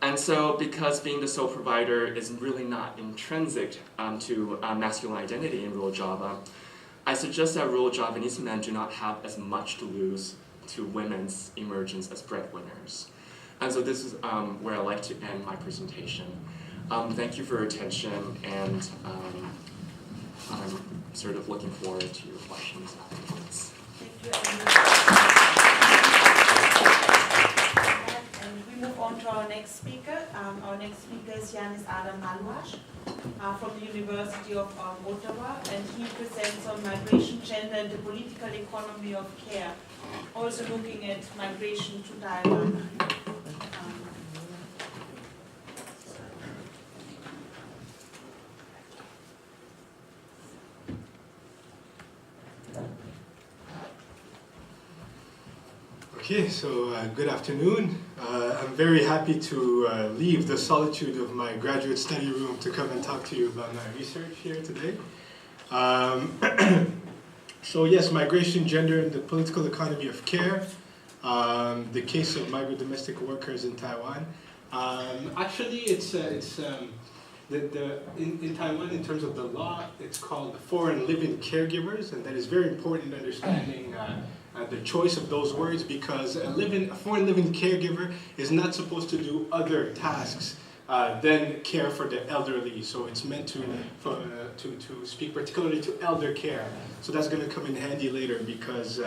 And so, because being the sole provider is really not intrinsic to masculine identity in rural Java, I suggest that rural Javanese men do not have as much to lose to women's emergence as breadwinners. And so this is where I'd like to end my presentation. Thank you for your attention, and I'm sort of looking forward to your questions afterwards. Thank you. And we move on to our next speaker. Our next speaker is Yanis Adam Alvash from the University of Ottawa, and he presents on migration, gender, and the political economy of care, also looking at migration to Taiwan. Okay, so good afternoon. I'm very happy to leave the solitude of my graduate study room to come and talk to you about my research here today. So yes, migration, gender, and the political economy of care, the case of migrant domestic workers in Taiwan. Actually, in Taiwan, in terms of the law, it's called foreign living caregivers, and that is very important in understanding the choice of those words, because a foreign living caregiver is not supposed to do other tasks than care for the elderly. So it's meant to speak particularly to elder care. So that's going to come in handy later, because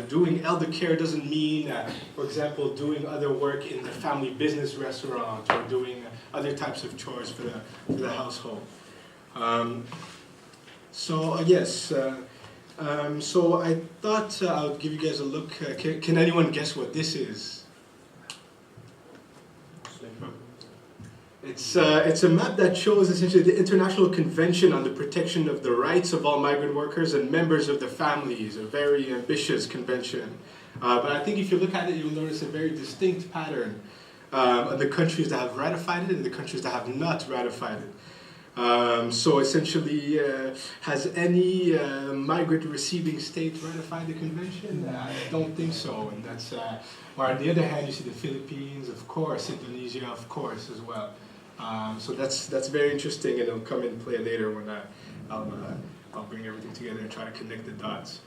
doing elder care doesn't mean, for example, doing other work in the family business restaurant or doing other types of chores for the household. So I thought I'll give you guys a look. Can anyone guess what this is? It's a map that shows essentially the International Convention on the Protection of the Rights of All Migrant Workers and Members of the Families, a very ambitious convention. But I think if you look at it, you'll notice a very distinct pattern of the countries that have ratified it and the countries that have not ratified it. So essentially, has any migrant receiving state ratified the convention? I don't think so, and that's, or on the other hand, you see the Philippines, of course, Indonesia, of course, as well. So that's very interesting, and it'll come in play later when I'll bring everything together and try to connect the dots.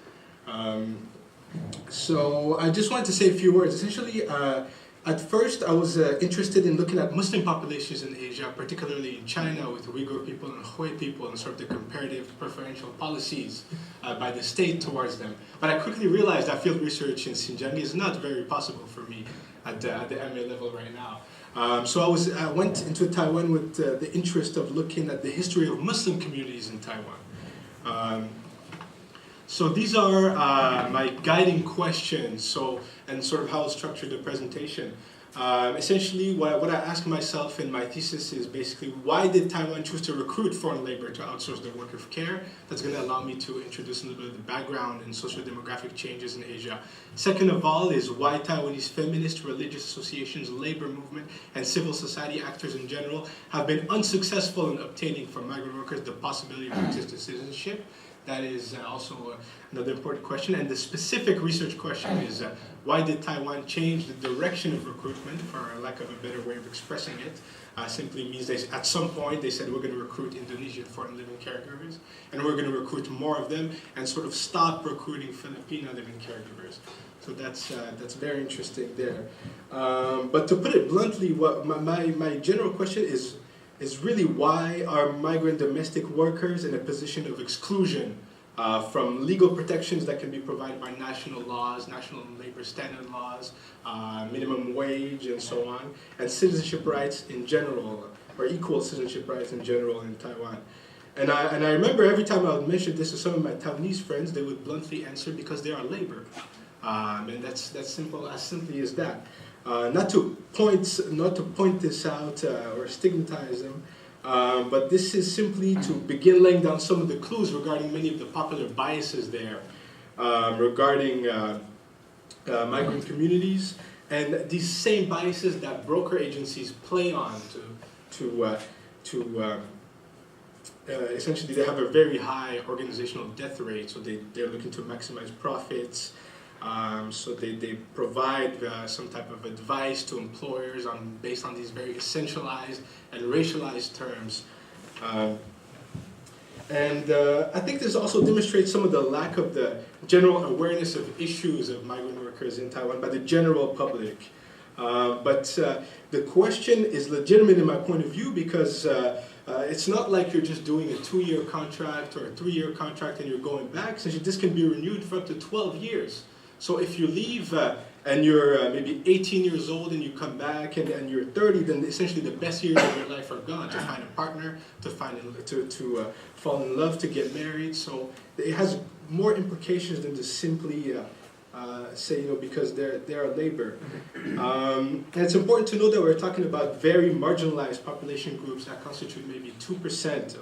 So I just wanted to say a few words. Essentially, at first I was interested in looking at Muslim populations in Asia, particularly in China with Uyghur people and Hui people, and sort of the comparative preferential policies by the state towards them. But I quickly realized that field research in Xinjiang is not very possible for me at the MA level right now. So I went into Taiwan with the interest of looking at the history of Muslim communities in Taiwan. So these are my guiding questions, and sort of how I'll structure the presentation. Essentially, what I ask myself in my thesis is basically, why did Taiwan choose to recruit foreign labor to outsource their work of care? That's going to allow me to introduce a little bit of the background and socio-demographic changes in Asia. Second of all is why Taiwanese feminist, religious associations, labor movement, and civil society actors in general have been unsuccessful in obtaining for migrant workers the possibility of access to citizenship. That is also another important question. And the specific research question is, why did Taiwan change the direction of recruitment, for lack of a better way of expressing it? Simply means at some point they said, we're going to recruit Indonesian foreign living caregivers, and we're going to recruit more of them, and sort of stop recruiting Filipino living caregivers. So that's very interesting there. But to put it bluntly, what my general question is really, why are migrant domestic workers in a position of exclusion from legal protections that can be provided by national laws, national labor standard laws, minimum wage, and so on, and citizenship rights in general, or equal citizenship rights in general in Taiwan. And I remember every time I would mention this to some of my Taiwanese friends, they would bluntly answer, because they are labor. And that's simple, as simply as that. Not to point this out or stigmatize them, but this is simply to begin laying down some of the clues regarding many of the popular biases there regarding migrant communities, and these same biases that broker agencies play on essentially they have a very high organizational death rate, so they're looking to maximize profits. So they provide some type of advice to employers based on these very essentialized and racialized terms. And I think this also demonstrates some of the lack of the general awareness of issues of migrant workers in Taiwan by the general public. But the question is legitimate in my point of view, because it's not like you're just doing a 2-year contract or a 3-year contract and you're going back. Essentially, this can be renewed for up to 12 years. So if you leave and you're maybe 18 years old and you come back and you're 30, then essentially the best years of your life are gone, to find a partner, to fall in love, to get married. So it has more implications than just simply say, because they're labor. And it's important to know that we're talking about very marginalized population groups that constitute maybe 2%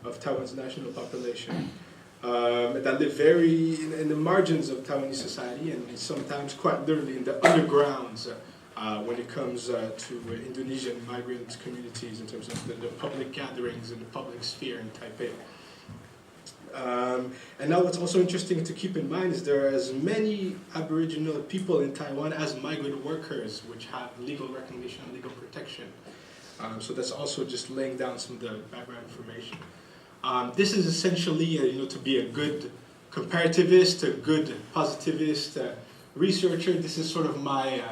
of Taiwan's national population. That live very in the margins of Taiwanese society, and sometimes quite literally in the undergrounds when it comes to Indonesian migrant communities in terms of the public gatherings and the public sphere in Taipei. And now what's also interesting to keep in mind is there are as many Aboriginal people in Taiwan as migrant workers, which have legal recognition and legal protection. So that's also just laying down some of the background information. This is essentially, to be a good comparativist, a good positivist researcher. This is sort of my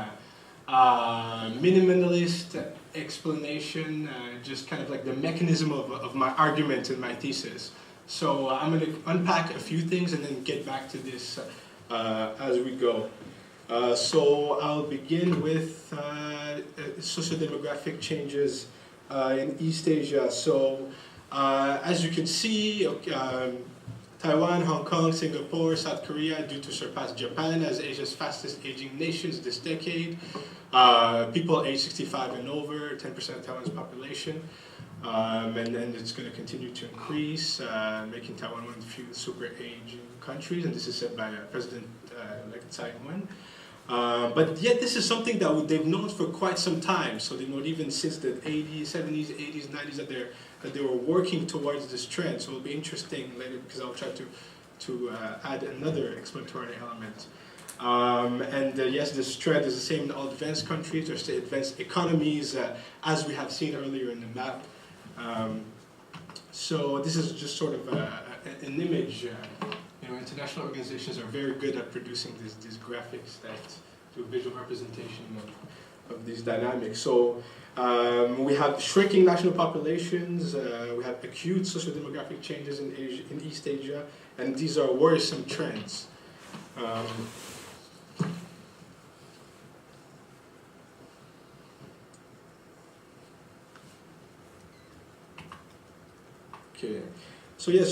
minimalist explanation, just kind of like the mechanism of my argument in my thesis. So I'm going to unpack a few things and then get back to this as we go. So I'll begin with socio-demographic changes in East Asia. So as you can see, Taiwan, Hong Kong, Singapore, South Korea due to surpass Japan as Asia's fastest aging nations this decade. People age 65 and over, 10% of Taiwan's population. And it's going to continue to increase, making Taiwan one of the few super aging countries, and this is said by President-elect Tsai Ing-wen. But yet this is something that they've known for quite some time. So they've known even since the 80s, 70s, 80s, 90s that they were working towards this trend. So it'll be interesting later because I'll try to add another explanatory element. Yes, this trend is the same in all advanced countries or say advanced economies, as we have seen earlier in the map. So this is just sort of an image. International organizations are very good at producing these graphics that do visual representation of these dynamics. So we have shrinking national populations, we have acute socio-demographic changes in Asia, in East Asia, and these are worrisome trends. Okay. So yeah,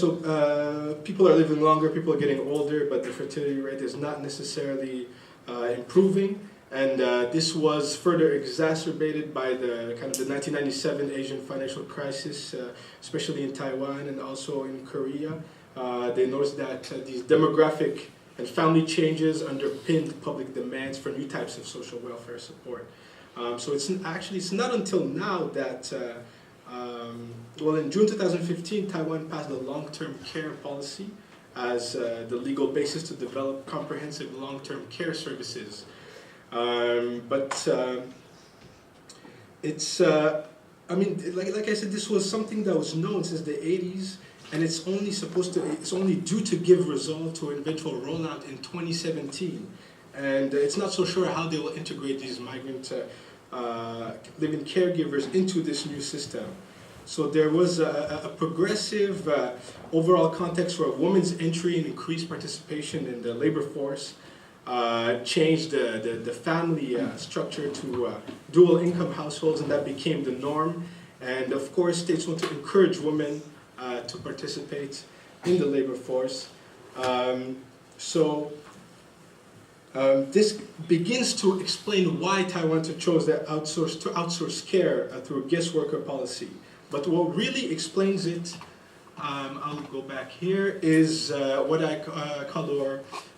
people are living longer, people are getting older, but the fertility rate is not necessarily improving, and this was further exacerbated by the 1997 Asian financial crisis, especially in Taiwan and also in Korea. They noticed that these demographic and family changes underpinned public demands for new types of social welfare support. So it's not until now that in June 2015, Taiwan passed a long-term care policy as the legal basis to develop comprehensive long-term care services. It's, like I said, this was something that was known since the 80s, and it's only due to give result to an eventual rollout in 2017. And it's not so sure how they will integrate these migrant living caregivers into this new system. So there was a progressive overall context where women's entry and increased participation in the labor force changed the family structure to dual income households, and that became the norm. And of course, states want to encourage women to participate in the labor force. This begins to explain why Taiwan chose to outsource care through guest worker policy. But what really explains it, I'll go back here, is what I call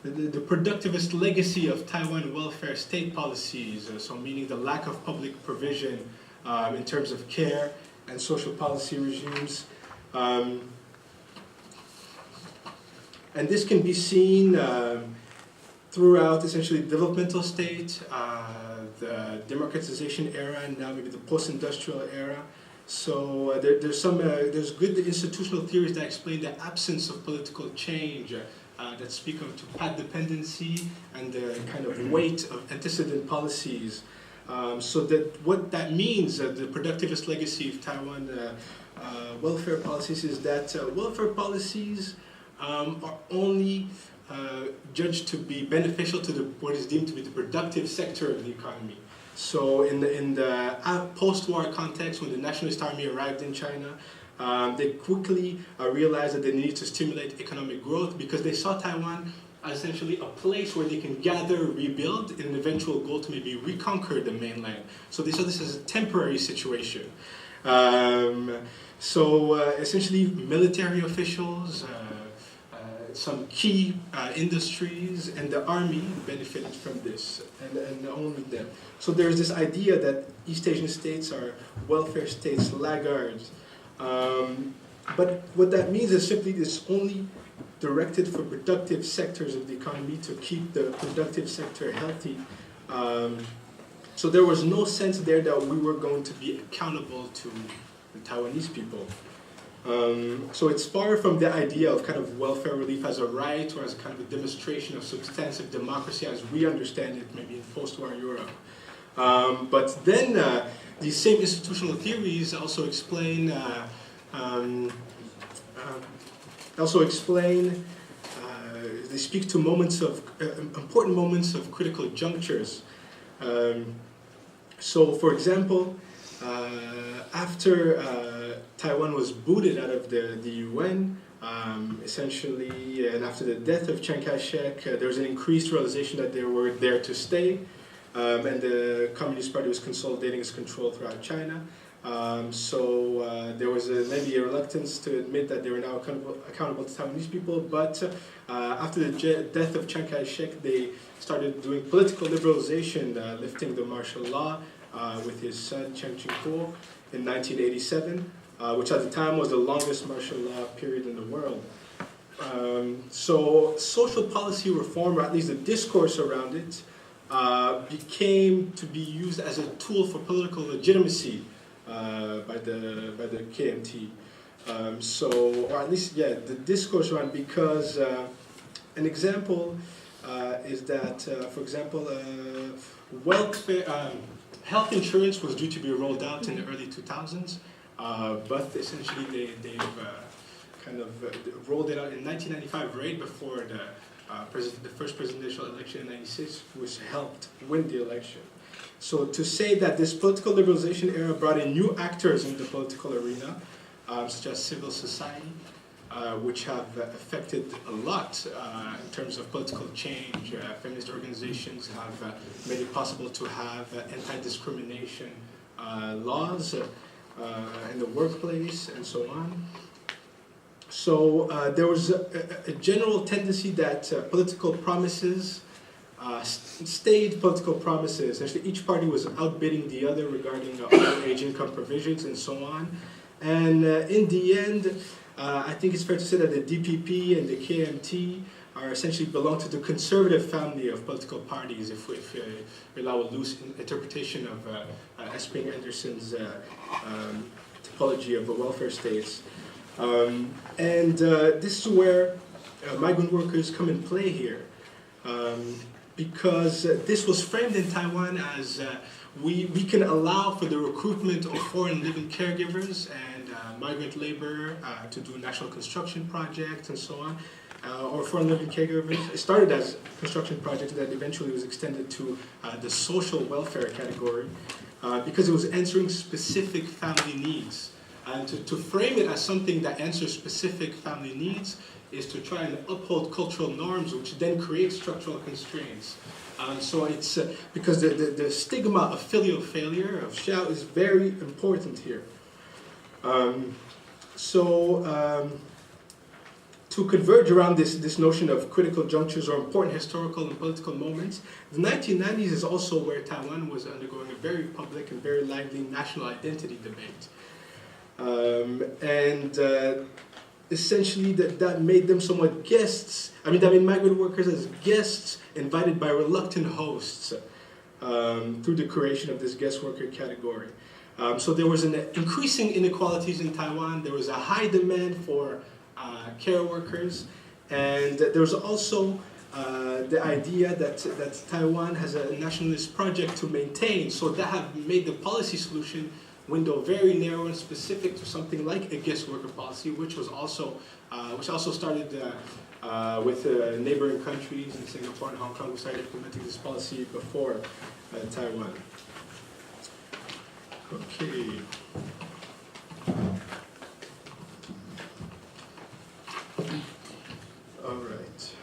the productivist legacy of Taiwan welfare state policies, so meaning the lack of public provision in terms of care and social policy regimes. And this can be seen throughout essentially the developmental state, the democratization era, and now maybe the post-industrial era. So there's good institutional theories that explain the absence of political change, that speak of to path dependency and the kind of weight of antecedent policies. So that what that means, the productivist legacy of Taiwan welfare policies, is that welfare policies are only judged to be beneficial to what is deemed to be the productive sector of the economy. So in the post-war context, when the Nationalist Army arrived in China, they quickly realized that they needed to stimulate economic growth because they saw Taiwan as essentially a place where they can gather, rebuild, in an eventual goal to maybe reconquer the mainland. So they saw this as a temporary situation. Essentially, military officials, some key industries, and the army benefited from this, and only them. So there's this idea that East Asian states are welfare states, laggards. But what that means is simply it's only directed for productive sectors of the economy to keep the productive sector healthy. So there was no sense there that we were going to be accountable to the Taiwanese people. So it's far from the idea of kind of welfare relief as a right or as a kind of a demonstration of substantive democracy as we understand it maybe in post-war Europe. But then these same institutional theories also explain they speak to moments of important moments of critical junctures. So for example, after Taiwan was booted out of the UN, Essentially, and after the death of Chiang Kai-shek, there was an increased realization that they were there to stay, and the Communist Party was consolidating its control throughout China. So there was maybe a reluctance to admit that they were now accountable to Taiwanese people, but after the death of Chiang Kai-shek, they started doing political liberalization, lifting the martial law with his son Chiang Ching-kuo in 1987. Which at the time was the longest martial law period in the world. So social policy reform, or at least the discourse around it, became to be used as a tool for political legitimacy by the KMT. Or at least, yeah, the discourse around, because an example is that, for example, welfare, health insurance was due to be rolled out in the early 2000s. But essentially they've kind of rolled it out in 1995, right before the first presidential election in 96, which helped win the election. So to say that this political liberalization era brought in new actors in the political arena, such as civil society, which have affected a lot in terms of political change. Feminist organizations have made it possible to have anti-discrimination laws in the workplace and so on. So there was a general tendency that political promises stayed political promises. Actually, each party was outbidding the other regarding old age income provisions and so on. And in the end, I think it's fair to say that the DPP and the KMT are essentially belong to the conservative family of political parties, if we allow a loose interpretation of Esping Anderson's typology of the welfare states. This is where migrant workers come in play here, because this was framed in Taiwan as we can allow for the recruitment of foreign living caregivers and migrant labor to do national construction projects and so on. Or foreign living caregivers. It started as a construction project that eventually was extended to the social welfare category because it was answering specific family needs. And to frame it as something that answers specific family needs is to try and uphold cultural norms, which then create structural constraints. So it's because the stigma of filial failure, of Xiao, is very important here. To converge around this notion of critical junctures or important historical and political moments, the 1990s is also where Taiwan was undergoing a very public and very lively national identity debate. Essentially that made them somewhat guests, that made migrant workers as guests invited by reluctant hosts through the creation of this guest worker category. So there was an increasing inequalities in Taiwan, there was a high demand for care workers, and there was also the idea that Taiwan has a nationalist project to maintain, so that have made the policy solution window very narrow and specific to something like a guest worker policy, which also started with neighboring countries in Singapore and Hong Kong, who started implementing this policy before Taiwan. Okay. All right.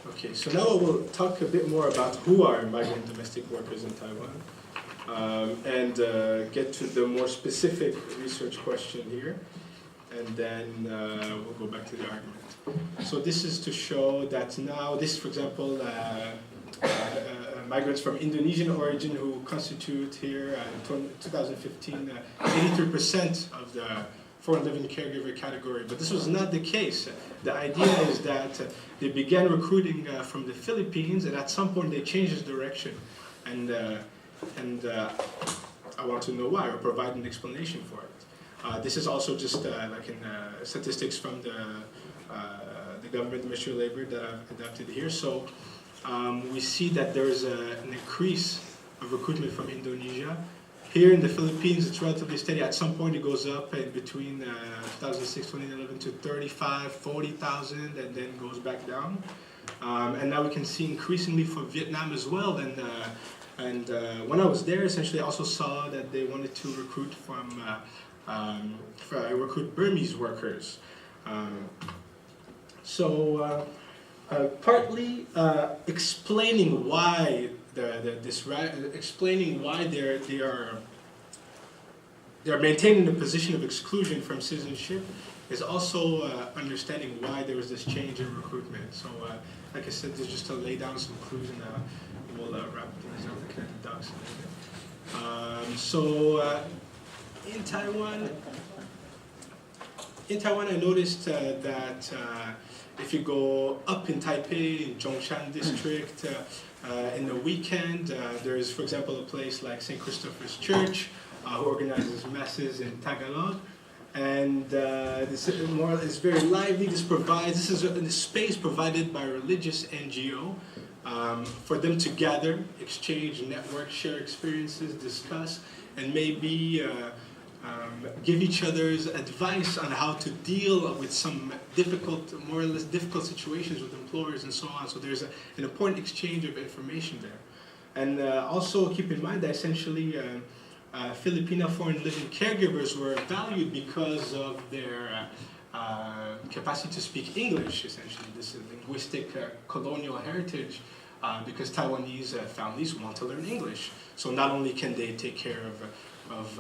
Okay, so now we'll talk a bit more about who are migrant domestic workers in Taiwan, and get to the more specific research question here, and then we'll go back to the argument. So this is to show that now, this, for example, migrants from Indonesian origin who constitute here in 2015 83% of the foreign living caregiver category, but this was not the case. The idea is that they began recruiting from the Philippines, and at some point they changed the direction, and I want to know why, or provide an explanation for it. This is also just like in statistics from the government Ministry of Labor that I've adapted here. So we see that there is an increase of recruitment from Indonesia. Here in the Philippines, it's relatively steady. At some point, it goes up in between 2006, 2011 to 35, 40,000, and then goes back down. And now we can see increasingly for Vietnam as well. And when I was there, essentially, I also saw that they wanted to recruit from I work with Burmese workers. Partly explaining why they are maintaining the position of exclusion from citizenship is also understanding why there was this change in recruitment. So, like I said, just to lay down some clues, and we'll wrap things up and connect the dots a little bit. In Taiwan, I noticed that if you go up in Taipei, in Zhongshan district, in the weekend, there is, for example, a place like St. Christopher's Church, who organizes masses in Tagalog. And this is very lively. This is a space provided by a religious NGO for them to gather, exchange, network, share experiences, discuss, and maybe give each other's advice on how to deal with some more or less difficult situations with employers and so on. So there's an important exchange of information there. And also keep in mind that essentially Filipino foreign living caregivers were valued because of their capacity to speak English, essentially. This is linguistic colonial heritage, because Taiwanese families want to learn English. So not only can they take care of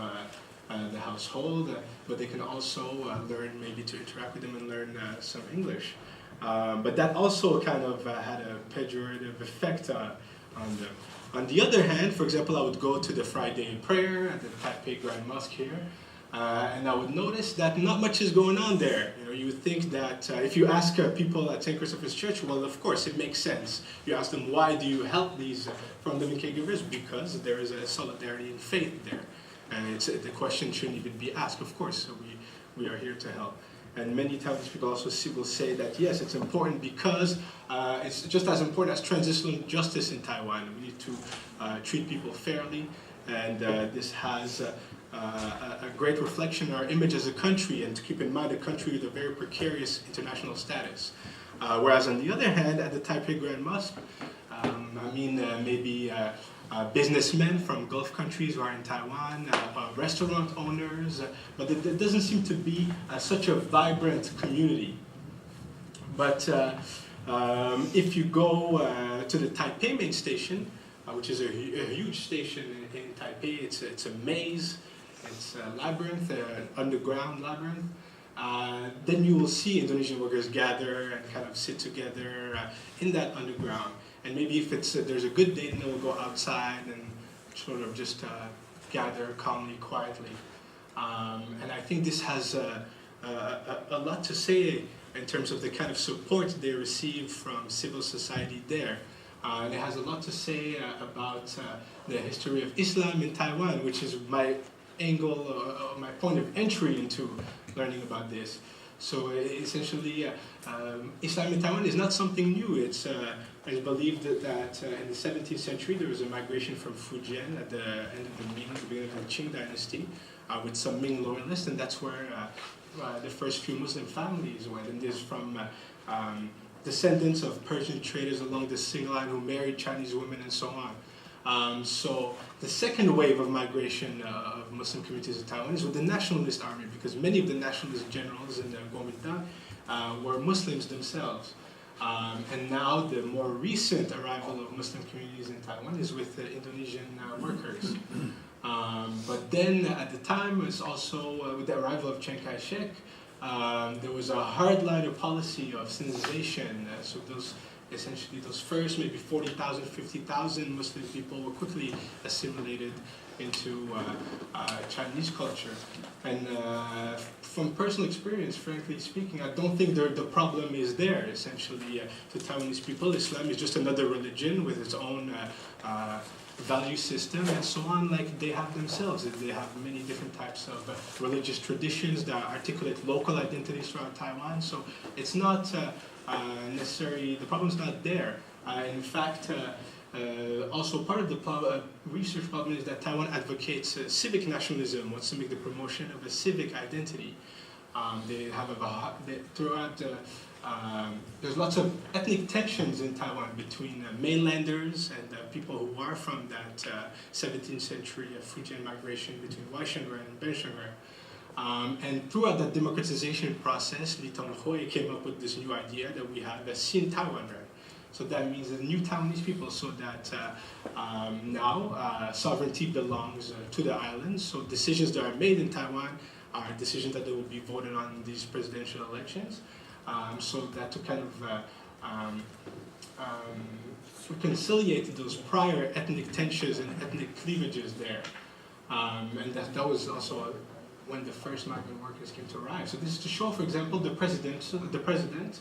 the household, but they can also learn maybe to interact with them and learn some English. But that also kind of had a pejorative effect on them. On the other hand, for example, I would go to the Friday prayer at the Taipei Grand Mosque here, and I would notice that not much is going on there. You would think that if you ask people at St. Christopher's Church, well, of course, it makes sense. You ask them, why do you help these foreign living caregivers? Because there is a solidarity in faith there. And the question shouldn't even be asked, of course, so we are here to help. And many times people also will say that, yes, it's important because it's just as important as transitional justice in Taiwan. We need to treat people fairly, and this has a great reflection on our image as a country, and to keep in mind a country with a very precarious international status. Whereas on the other hand, at the Taipei Grand Mosque, maybe businessmen from Gulf countries who are in Taiwan, restaurant owners, but there doesn't seem to be such a vibrant community. But if you go to the Taipei main station, which is a huge station in Taipei, it's a maze, it's a labyrinth, an underground labyrinth. Then you will see Indonesian workers gather and kind of sit together in that underground. And maybe if there's a good day, then they'll go outside and sort of just gather calmly, quietly. And I think this has a lot to say in terms of the kind of support they receive from civil society there. And it has a lot to say about the history of Islam in Taiwan, which is my angle, my point of entry into learning about this. So essentially, Islam in Taiwan is not something new. It's believed that in the 17th century there was a migration from Fujian at the end of the Ming, the beginning of the Qing dynasty, with some Ming loyalists, and that's where the first few Muslim families went. And there's from descendants of Persian traders along the Sing line who married Chinese women and so on. So the second wave of migration of Muslim communities in Taiwan is with the nationalist army, because many of the nationalist generals in the Kuomintang were Muslims themselves. And now the more recent arrival of Muslim communities in Taiwan is with the Indonesian workers. But then at the time, it's also with the arrival of Chiang Kai-shek, there was a hardliner policy of Sinicization. So essentially those first maybe 40,000, 50,000 Muslim people were quickly assimilated into Chinese culture. And from personal experience, frankly speaking, I don't think the problem is there. Essentially, to Taiwanese people, Islam is just another religion with its own value system and so on, like they have themselves. They have many different types of religious traditions that articulate local identities throughout Taiwan. So it's not necessarily, the problem's not there. In fact, also part of the research problem is that Taiwan advocates civic nationalism, wants to make the promotion of a civic identity. They have throughout there's lots of ethnic tensions in Taiwan between mainlanders and people who are from that 17th century Fujian migration between Waishenren and Benshenren. And throughout that democratization process, Li Tonghui came up with this new idea that we have a Xin Taiwan, right? So that means the new Taiwanese people, so that now sovereignty belongs to the islands. So decisions that are made in Taiwan are decisions that they will be voted on in these presidential elections. So that to kind of reconciliate those prior ethnic tensions and ethnic cleavages there. And that was also when the first migrant workers came to arrive. So this is to show, for example, the president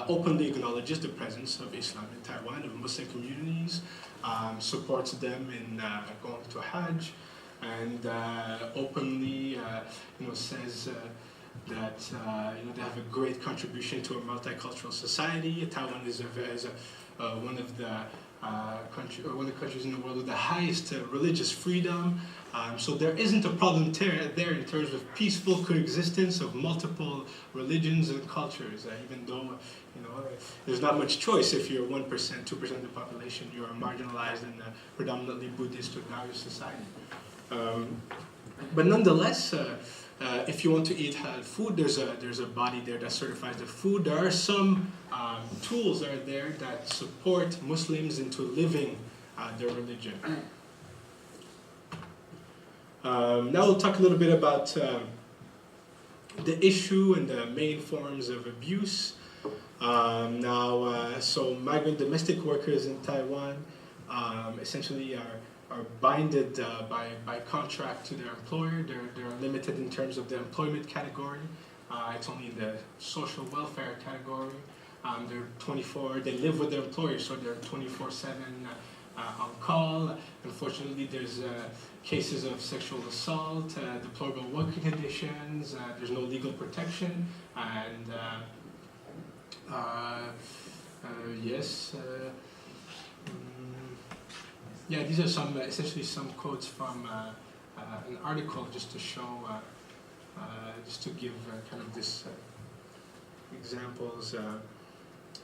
openly acknowledges the presence of Islam in Taiwan, of Muslim communities, supports them in going to Hajj, and openly says that they have a great contribution to a multicultural society. Taiwan is one of the countries in the world with the highest religious freedom. So there isn't a problem there in terms of peaceful coexistence of multiple religions and cultures, even though there's not much choice. If you're 1%, 2% of the population, you are marginalized in a predominantly Buddhist or Taoist society. But nonetheless, if you want to eat halal food, there's a body there that certifies the food. There are some tools that are there that support Muslims into living their religion. Now we'll talk a little bit about the issue and the main forms of abuse. So migrant domestic workers in Taiwan essentially are binded by contract to their employer. They're limited in terms of the employment category. It's only in the social welfare category. They live with their employer, so they're 24/7 on call. Unfortunately, there's cases of sexual assault, deplorable working conditions, there's no legal protection, and these are essentially some quotes from an article just to show, just to give kind of this examples.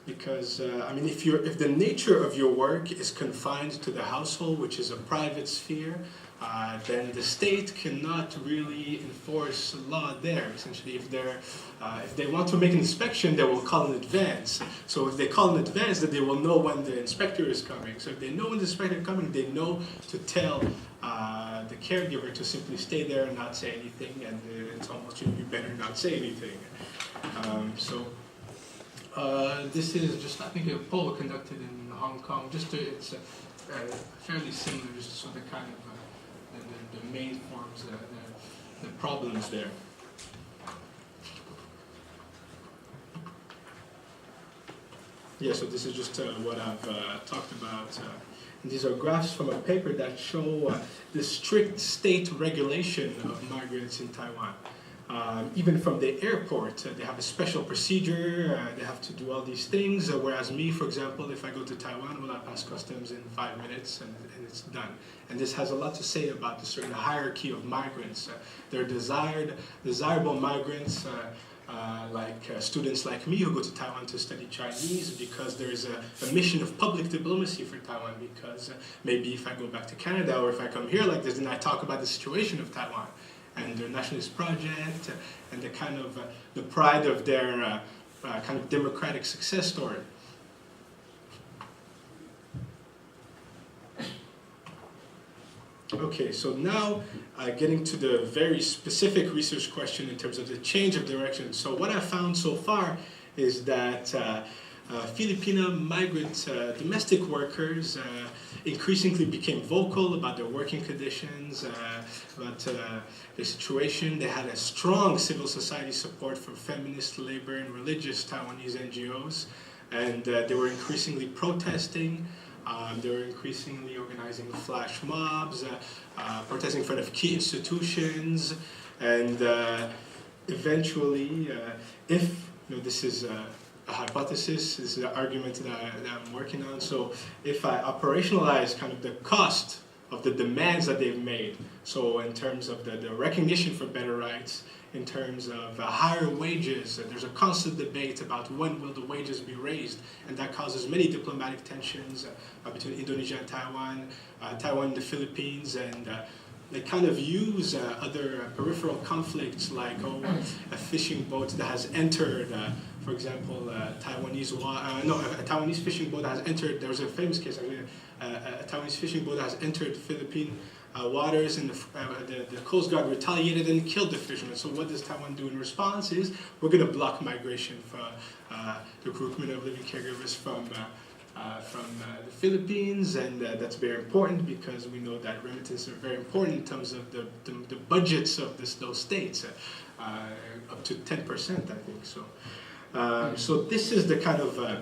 Because if the nature of your work is confined to the household, which is a private sphere, then the state cannot really enforce law there. Essentially, if they want to make an inspection, they will call in advance. So if they call in advance, then they will know when the inspector is coming. So if they know when the inspector is coming, they know to tell the caregiver to simply stay there and not say anything, and it's almost you better not say anything. This is just, I think, a poll conducted in Hong Kong. It's fairly similar, just so the kind of the main forms, the problems there. So this is just what I've talked about. And these are graphs from a paper that show the strict state regulation of migrants in Taiwan. Even from the airport, they have a special procedure, they have to do all these things, whereas me, for example, if I go to Taiwan, I pass customs in 5 minutes and it's done. And this has a lot to say about the certain hierarchy of migrants. They're desirable migrants, like students like me who go to Taiwan to study Chinese, because there's a mission of public diplomacy for Taiwan, because maybe if I go back to Canada or if I come here like this, then I talk about the situation of Taiwan and their nationalist project, and the kind of the pride of their kind of democratic success story. Okay, so now getting to the very specific research question in terms of the change of direction. So what I found so far is that Filipino migrant domestic workers increasingly became vocal about their working conditions, about their situation. They had a strong civil society support from feminist, labor, and religious Taiwanese NGOs, and they were increasingly protesting. They were increasingly organizing flash mobs, protesting in front of key institutions, and eventually, this is a hypothesis, this is an argument that I'm working on. So if I operationalize kind of the cost of the demands that they've made, so in terms of the recognition for better rights, in terms of higher wages, there's a constant debate about when will the wages be raised, and that causes many diplomatic tensions between Indonesia and Taiwan, Taiwan and the Philippines, and they kind of use other peripheral conflicts like a fishing boat that has entered, for example, a Taiwanese fishing boat that has entered. There was a famous case, actually, a Taiwanese fishing boat that has entered Philippine waters, and the Coast Guard retaliated and killed the fishermen. So what does Taiwan do in response is, we're going to block migration for the recruitment of living caregivers from the Philippines, and that's very important because we know that remittances are very important in terms of the budgets of those states, up to 10%, I think. So this is the kind of, I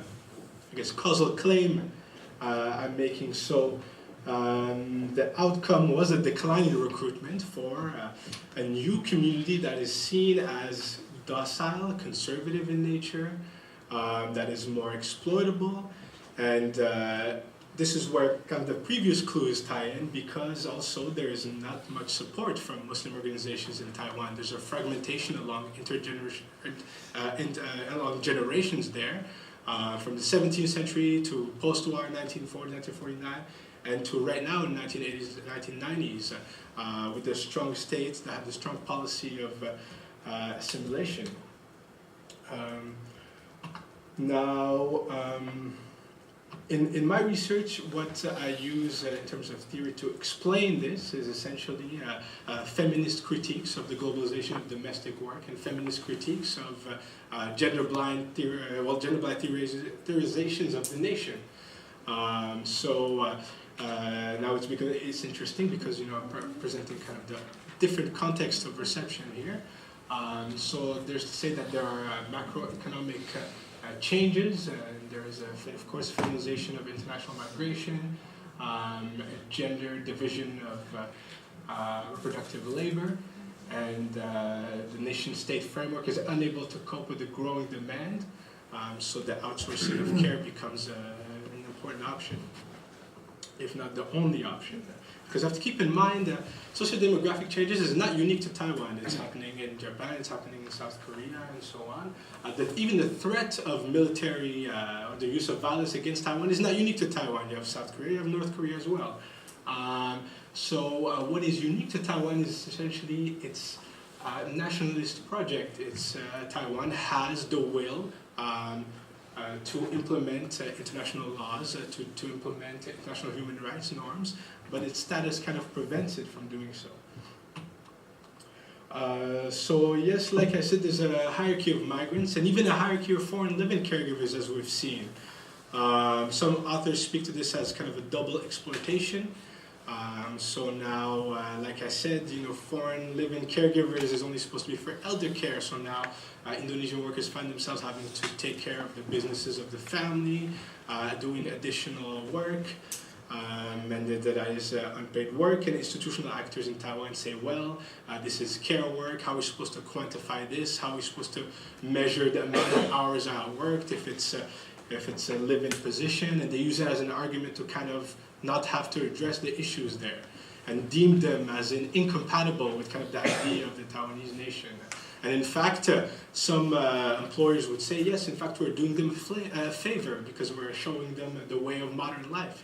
guess, causal claim I'm making. So the outcome was a decline in recruitment for a new community that is seen as docile, conservative in nature, that is more exploitable. And this is where kind of the previous clues tie in, because also there is not much support from Muslim organizations in Taiwan. There's a fragmentation along along generations there, from the 17th century to post-war 1940, 1949, and to right now in 1980s, 1990s, with the strong states that have the strong policy of assimilation. In my research, what I use in terms of theory to explain this is essentially feminist critiques of the globalization of domestic work and feminist critiques of gender-blind theorizations of the nation. Now it's interesting because I'm presenting kind of the different context of reception here. So there's to say that there are macroeconomic changes, and there is, of course, feminization of international migration, gender division of reproductive labor, and the nation-state framework is unable to cope with the growing demand, so the outsourcing of care becomes an important option, if not the only option. Because you have to keep in mind that socio-demographic changes is not unique to Taiwan. It's happening in Japan, it's happening in South Korea, and so on. Even the threat of military, or the use of violence against Taiwan is not unique to Taiwan. You have South Korea, you have North Korea as well. What is unique to Taiwan is essentially its nationalist project. Taiwan has the will to implement international laws, to implement international human rights norms, but its status kind of prevents it from doing so. Yes, like I said, there's a hierarchy of migrants and even a hierarchy of foreign living caregivers, as we've seen. Some authors speak to this as kind of a double exploitation. Like I said, foreign living caregivers is only supposed to be for elder care. So now Indonesian workers find themselves having to take care of the businesses of the family, doing additional work, and that is unpaid work. And institutional actors in Taiwan say, well, this is care work. How are we supposed to quantify this? How are we supposed to measure the amount of hours I worked if it's a live-in position? And they use it as an argument to kind of not have to address the issues there, and deem them as incompatible with kind of the idea of the Taiwanese nation. And in fact, some employers would say, yes, in fact, we're doing them a favor because we're showing them the way of modern life.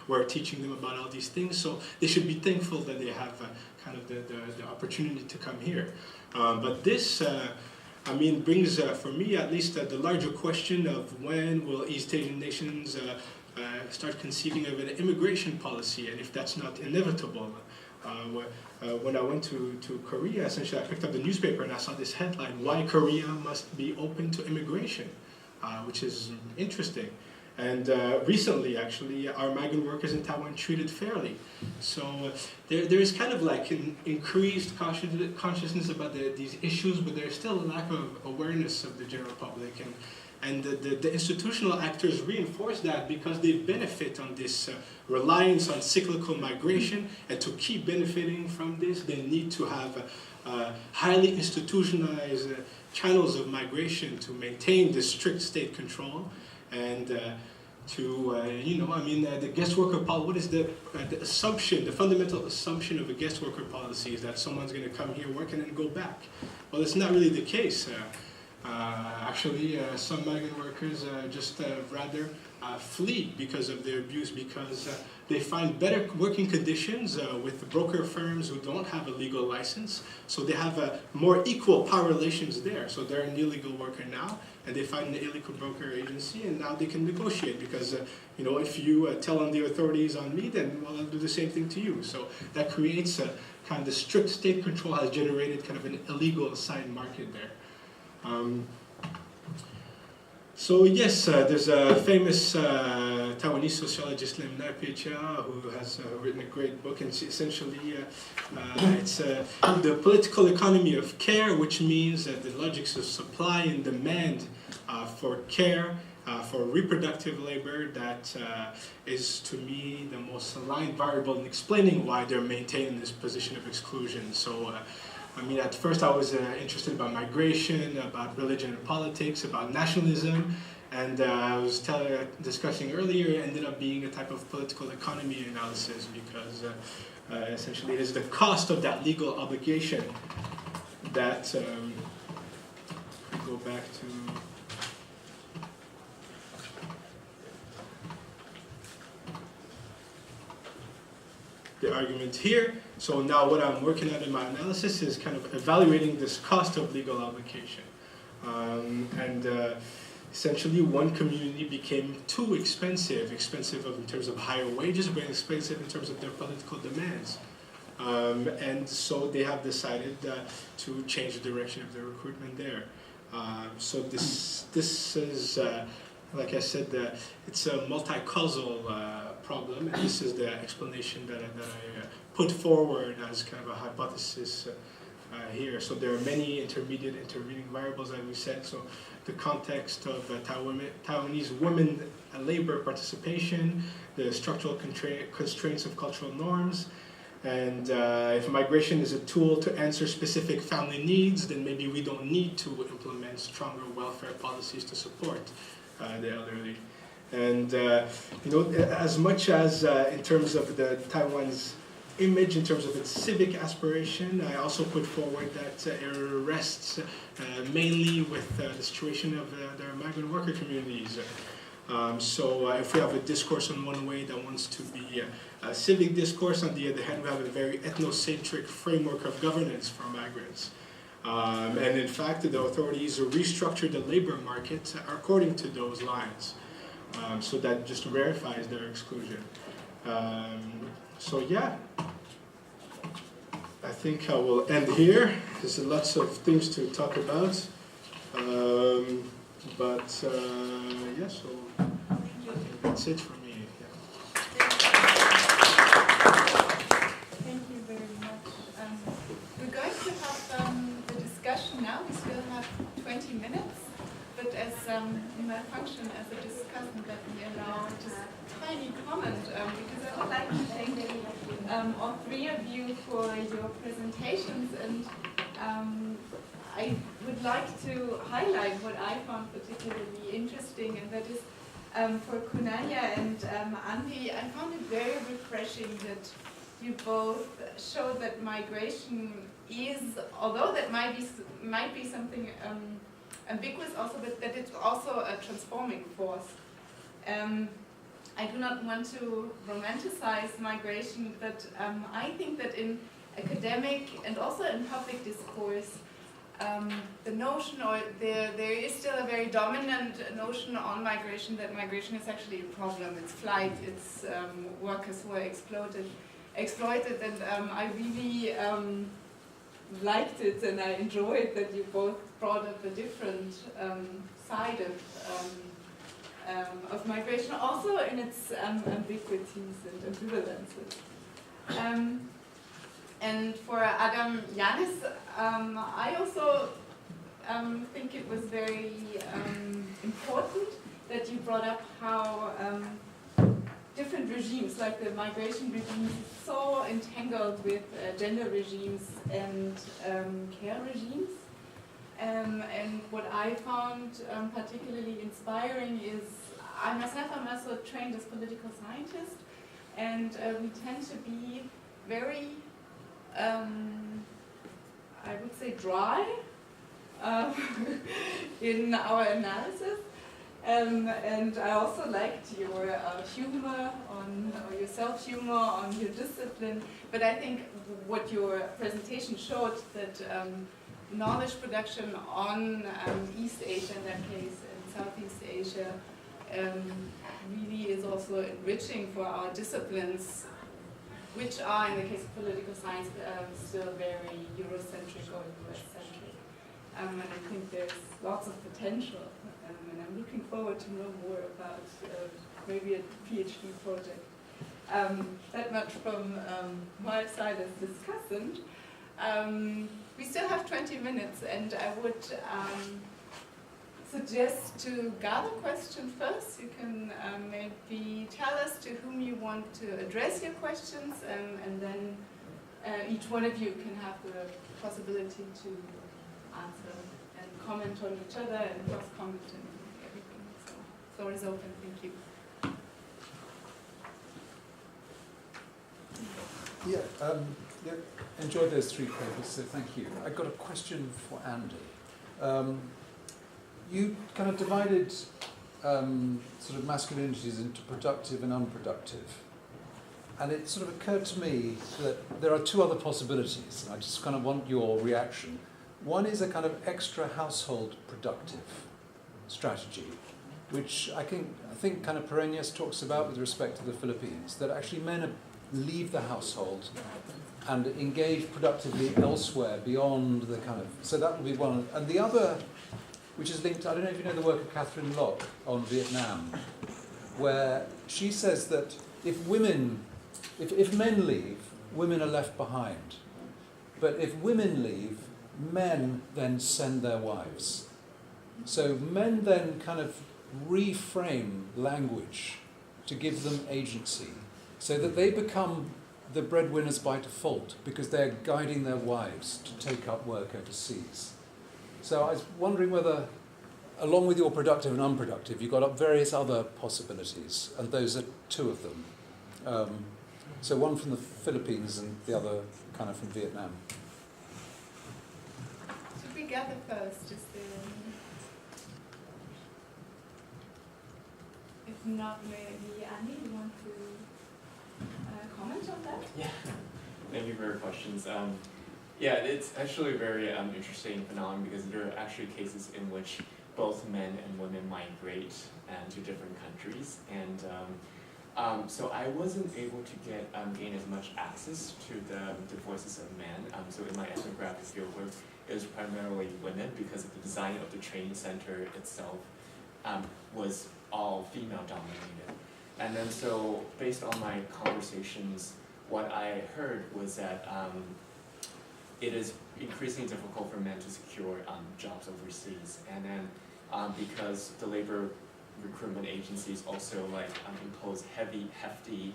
We're teaching them about all these things, so they should be thankful that they have kind of the opportunity to come here. But this, brings, for me at least, the larger question of when will East Asian nations start conceiving of an immigration policy, and if that's not inevitable. When I went to Korea, essentially I picked up the newspaper and I saw this headline, "Why Korea Must Be Open to Immigration," which is interesting. And recently, actually, are migrant workers in Taiwan treated fairly? So there is kind of like an increased consciousness about these issues, but there's still a lack of awareness of the general public. And the institutional actors reinforce that because they benefit on this reliance on cyclical migration, and to keep benefiting from this, they need to have highly institutionalized channels of migration to maintain this strict state control, and the guest worker policy. What is the assumption, the fundamental assumption of a guest worker policy is that someone's going to come here, work, and then go back. Well, it's not really the case. Actually, some migrant workers just rather flee because of their abuse, because they find better working conditions with broker firms who don't have a legal license. So they have more equal power relations there. So they're an illegal worker now, and they find an illegal broker agency, and now they can negotiate because, you know, if you tell on the authorities on me, then well, I'll do the same thing to you. So that creates a kind of the strict state control has generated kind of an illegal side market there. So yes, there's a famous Taiwanese sociologist named AP-11a who has written a great book, and essentially it's the political economy of care, which means that the logics of supply and demand for care, for reproductive labor, that is to me the most aligned variable in explaining why they're maintaining this position of exclusion. So I mean, at first I was interested about migration, about religion and politics, about nationalism, and I was discussing earlier, it ended up being a type of political economy analysis, because essentially it is the cost of that legal obligation that, go back to, the argument here. So now what I'm working on in my analysis is kind of evaluating this cost of legal obligation. Essentially one community became too expensive in terms of higher wages, but expensive in terms of their political demands. And so they have decided to change the direction of their recruitment there. So this is, like I said, it's a multi-causal problem, and this is the explanation that I put forward as kind of a hypothesis here. So there are many intervening variables, as we said. So the context of Taiwanese women labor participation, the structural constraints of cultural norms, and if migration is a tool to answer specific family needs, then maybe we don't need to implement stronger welfare policies to support the elderly. And you know, as much as in terms of Taiwan's image, in terms of its civic aspiration, I also put forward that it rests mainly with the situation of their migrant worker communities. So if we have a discourse on one way that wants to be a civic discourse, on the other hand we have a very ethnocentric framework of governance for migrants. And in fact the authorities restructure the labor market according to those lines. So that just verifies their exclusion. So yeah, I think I will end here. There's lots of things to talk about. Yeah, so I think that's it for me. Yeah. Thank you very much. We're going to have the discussion now. We still have 20 minutes. But as in my function as a discussant, let me allow just a tiny comment, because I would like to thank all three of you for your presentations, and I would like to highlight what I found particularly interesting, and that is for Kunanya and Andy, I found it very refreshing that you both showed that migration is, although that might be something ambiguous also, but that it's also a transforming force. I do not want to romanticize migration, but I think that in academic and also in public discourse, the notion, or there is still a very dominant notion on migration, that migration is actually a problem. It's flight, it's workers who are exploited, and I really liked it, and I enjoyed that you both brought up a different side of migration, also in its ambiguities and ambivalences. And for Adam Yanis, I also think it was very important that you brought up how different regimes, like the migration regime, is so entangled with gender regimes and care regimes. And what I found particularly inspiring is, I'm also trained as political scientist, and we tend to be very, I would say, dry in our analysis. And I also liked your humor on, or your self-humor on your discipline. But I think what your presentation showed that knowledge production on East Asia, in that case, and Southeast Asia, really is also enriching for our disciplines, which are, in the case of political science, still very Eurocentric or US-centric. And I think there's lots of potential, and I'm looking forward to know more about maybe a PhD project. That much from my side as discussant. We still have 20 minutes, and I would suggest to gather questions first. You can maybe tell us to whom you want to address your questions, and then each one of you can have the possibility to answer and comment on each other and cross-comment and everything. So, floor is open. Thank you. Yeah, enjoyed those 3 papers, so thank you. I've got a question for Andy. You kind of divided sort of masculinities into productive and unproductive. And it sort of occurred to me that there are 2 other possibilities, and I just kind of want your reaction. One is a kind of extra household productive strategy, which I think kind of Pereñas talks about with respect to the Philippines, that actually men leave the household and engage productively elsewhere beyond the kind of, so that would be one. And the other, which is linked, I don't know if you know the work of Catherine Locke on Vietnam, where she says that if men leave, women are left behind. But if women leave, men then send their wives. So men then kind of reframe language to give them agency, so that they become the breadwinners by default, because they're guiding their wives to take up work overseas. So I was wondering whether, along with your productive and unproductive, you've got various other possibilities, and those are 2 of them. So one from the Philippines and the other kind of from Vietnam. Should we gather first? If not, maybe Andy, you want to comment on that? Yeah, thank you for your questions. Yeah, it's actually a very interesting phenomenon, because there are actually cases in which both men and women migrate to different countries, and so I wasn't able to gain as much access to the voices of men. So in my ethnographic fieldwork, it was primarily women, because the design of the training center itself was all female dominated. And then so based on my conversations, what I heard was that it is increasingly difficult for men to secure jobs overseas. And then because the labor recruitment agencies also impose hefty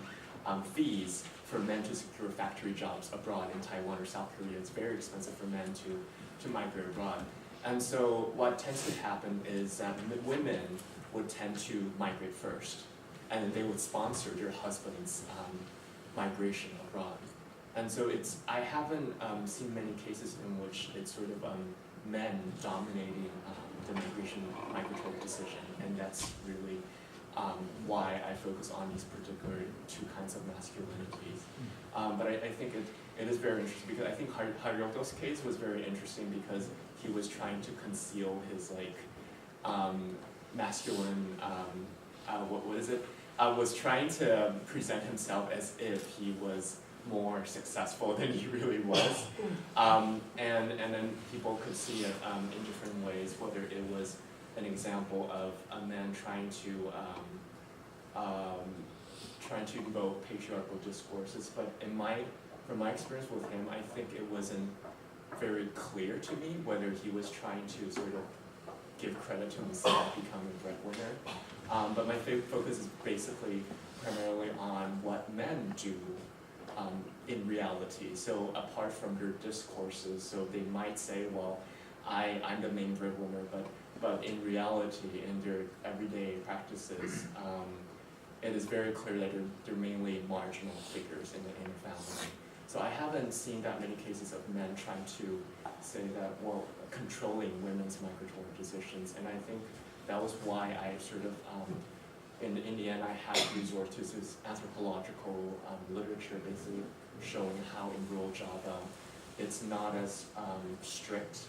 fees for men to secure factory jobs abroad in Taiwan or South Korea, it's very expensive for men to migrate abroad. And so what tends to happen is that women would tend to migrate first, and then they would sponsor their husband's migration abroad. And so I haven't seen many cases in which it's sort of men dominating the migratory decision, and that's really why I focus on these particular 2 kinds of masculinities. But I think it is very interesting, because I think Haryoto's case was very interesting, because he was trying to conceal his masculine, was trying to present himself as if he was more successful than he really was. And then people could see it in different ways, whether it was an example of a man trying to invoke patriarchal discourses. But from my experience with him, I think it wasn't very clear to me whether he was trying to sort of give credit to himself becoming a breadwinner. But my focus is basically primarily on what men do in reality. So apart from their discourses, so they might say, well, I'm the main breadwinner, but in reality, in their everyday practices, it is very clear that they're mainly marginal figures in the family. So I haven't seen that many cases of men trying to say that, well, controlling women's migratory positions. And I think that was why I sort of, in the end, I had to resort to this anthropological literature basically showing how in rural Java it's not as strict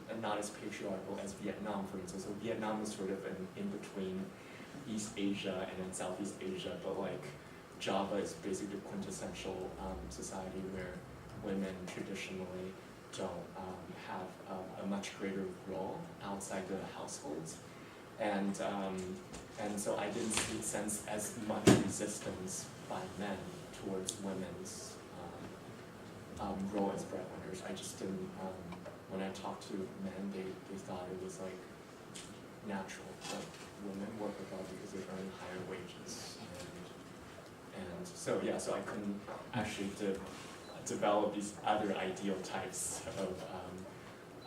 and not as patriarchal as Vietnam, for instance. So Vietnam is sort of in between East Asia and then Southeast Asia, but like Java is basically the quintessential society where women traditionally don't have a much greater role outside the households. And so I didn't sense as much resistance by men towards women's role as breadwinners. I just didn't, when I talked to men, they thought it was like natural that women work abroad because they earn higher wages. And so, yeah, so I couldn't actually develop these other ideal types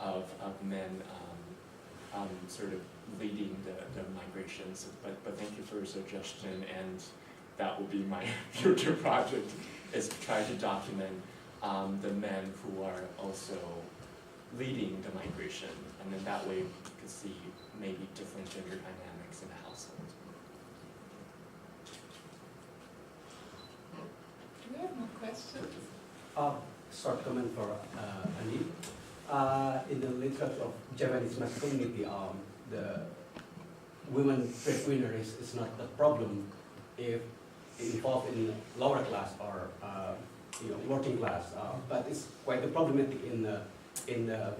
of men sort of leading the migrations. But thank you for your suggestion, and that will be my future project, is to try to document the men who are also leading the migration, and then that way we could see maybe different gender dynamics in the household. Do we have more questions? Short comment for Andy. In the literature of Japanese masculinity, the women breadwinner is not the problem if involved in lower class or working class, but it's quite a problematic in the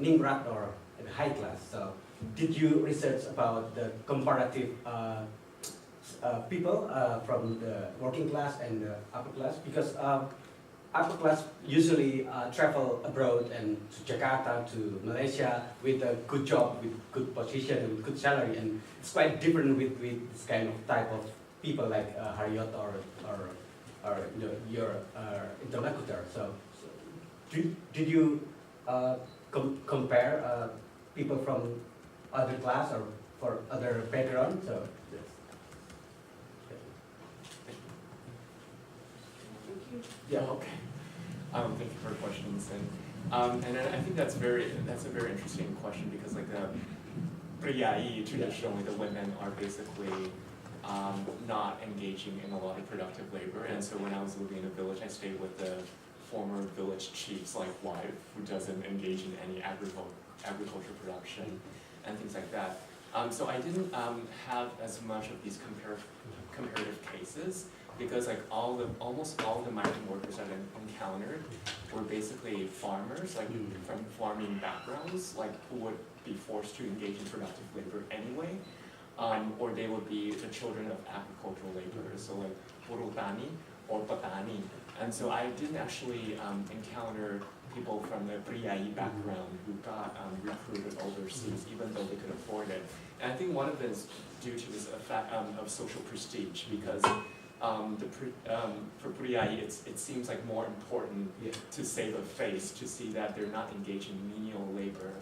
Ningrat or in the high class. So, did you research about the comparative people from the working class and the upper class? Because upper class usually travel abroad and to Jakarta, to Malaysia with a good job, with good position, and with good salary, and it's quite different with this kind of type of people like Harriet or your interlocutor. So did you compare people from other class or for other background? So yes. Yeah. Okay. Thank you for your questions, and I think that's a very interesting question, because like the priai, traditionally the women are basically not engaging in a lot of productive labor, and so when I was living in a village, I stayed with the former village chief's wife, who doesn't engage in any agriculture production and things like that. So I didn't have as much of these comparative cases, because almost all the migrant workers that I encountered were basically farmers, from farming backgrounds, who would be forced to engage in productive labor anyway, or they would be the children of agricultural laborers, so like Purutani or Patani. And so I didn't actually encounter people from the Priai background who got recruited overseas, even though they could afford it. And I think one of it is due to this effect of social prestige, because for Priai, it seems like more important to save a face, to see that they're not engaged in menial labor.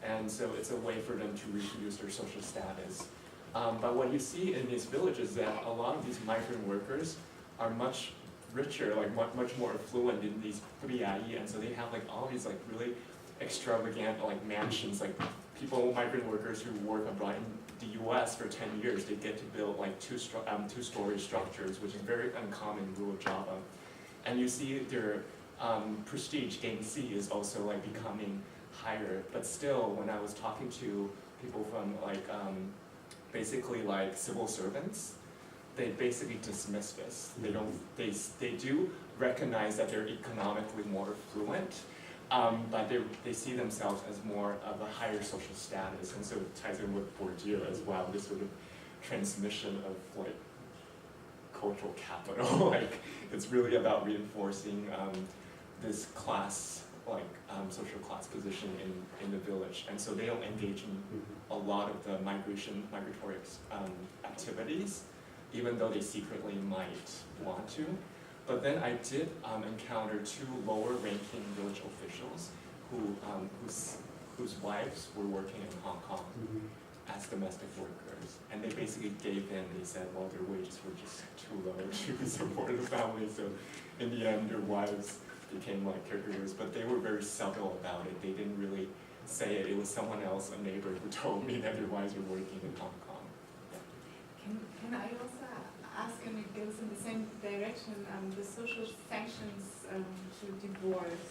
And so it's a way for them to reproduce their social status. But what you see in these villages is that a lot of these migrant workers are much richer, much more affluent in these Priai, and so they have all these really extravagant mansions. Migrant workers who work abroad in the U.S. for 10 years, they get to build two-story structures, which is very uncommon in rural Java. And you see their prestige, Gengsi, is also becoming higher. But still, when I was talking to people from basically civil servants, they basically dismiss this. They do recognize that they're economically more affluent, but they see themselves as more of a higher social status, and so it ties in with Bourdieu as well, this sort of transmission of cultural capital. It's really about reinforcing this class, social class position in the village, and so they don't engage in a lot of the migratory activities, even though they secretly might want to. But then I did encounter two lower-ranking village officials whose wives were working in Hong Kong as domestic workers, and they basically gave in. They said, well, their wages were just too low to support the family, so in the end, their wives became like caregivers, but they were very subtle about it. They didn't really say it. It was someone else, a neighbor, who told me that their wives were working in Hong Kong. Can I also ask, and it goes in the same direction, the social sanctions to divorce,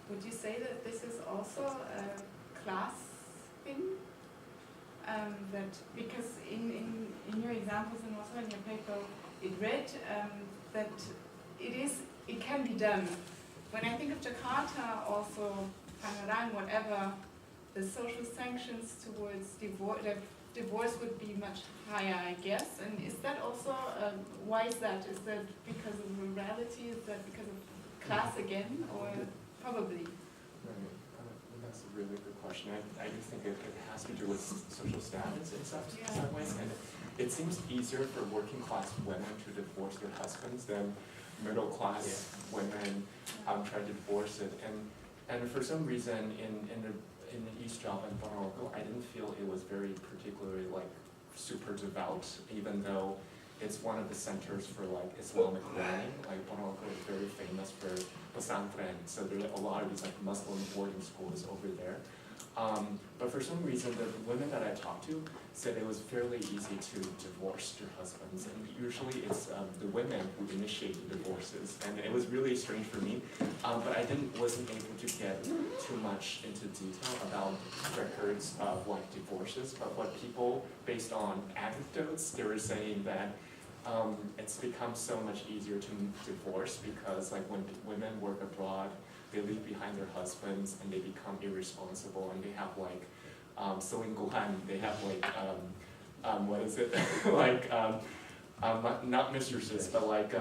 would you say that this is also a class thing? That because in your examples and also in your paper, it read that it can be done. When I think of Jakarta, also Tangerang, whatever, the social sanctions towards divorce would be much higher, I guess. And is that also, why is that? Is that because of morality? Is that because of class again? Or probably? Right. That's a really good question. I do think it has to do with social status in some ways. And it seems easier for working class women to divorce their husbands than middle class women try to divorce it. And for some reason in the East Java and Ponorogo, I didn't feel it was very particularly like super devout, even though it's one of the centers for like Islamic learning. Like Ponorogo is very famous for pesantren, so there are a lot of these like Muslim boarding schools over there. But for some reason, the women that I talked to said it was fairly easy to divorce their husbands, and usually it's the women who initiate the divorces, and it was really strange for me. But I wasn't able to get too much into detail about records of like divorces. But what people, based on anecdotes, they were saying that it's become so much easier to divorce because like when women work abroad, they leave behind their husbands and they become irresponsible, and they have like selingkuhan, they have like what is it like not mistresses, but like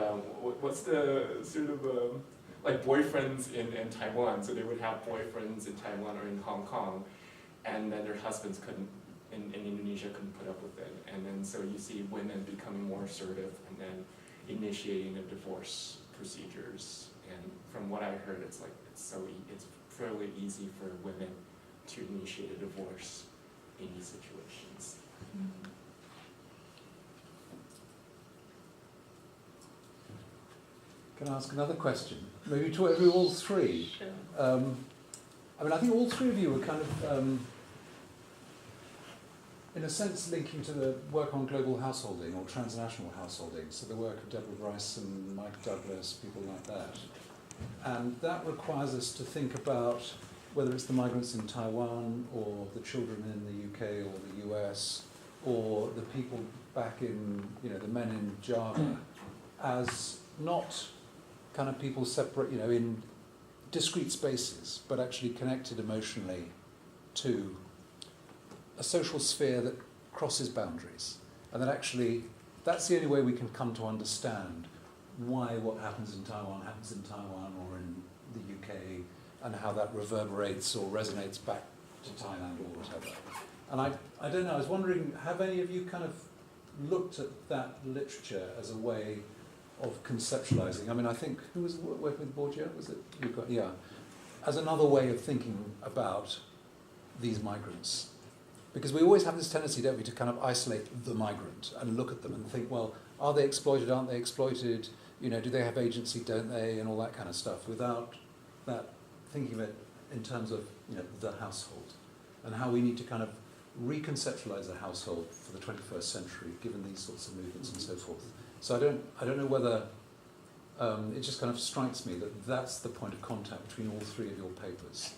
what's the sort of like boyfriends in Taiwan. So they would have boyfriends in Taiwan or in Hong Kong, and then their husbands couldn't in Indonesia couldn't put up with it, and then so you see women becoming more assertive and then initiating the divorce procedures. And from what I heard, it's like it's fairly easy for women to initiate a divorce in these situations. Can I ask another question? Maybe to all three. Sure. I mean, I think all three of you were kind of, in a sense, linking to the work on global householding or transnational householding, so the work of Deborah Bryce and Mike Douglas, people like that. And that requires us to think about whether it's the migrants in Taiwan or the children in the UK or the US or the people back in, the men in Java, as not kind of people separate, in discrete spaces, but actually connected emotionally to a social sphere that crosses boundaries. And that actually, that's the only way we can come to understand why what happens in Taiwan or in the UK, and how that reverberates or resonates back to Thailand or whatever. And I don't know, I was wondering, have any of you kind of looked at that literature as a way of conceptualizing? I mean, I think, who was working with Borgia? Was it you got? Yeah. As another way of thinking about these migrants. Because we always have this tendency, don't we, to kind of isolate the migrant and look at them and think, well, are they exploited, aren't they exploited? Do they have agency, don't they, and all that kind of stuff, without that thinking of it in terms of, the household and how we need to kind of reconceptualize a household for the 21st century, given these sorts of movements and so forth. So I don't know whether it just kind of strikes me that that's the point of contact between all three of your papers.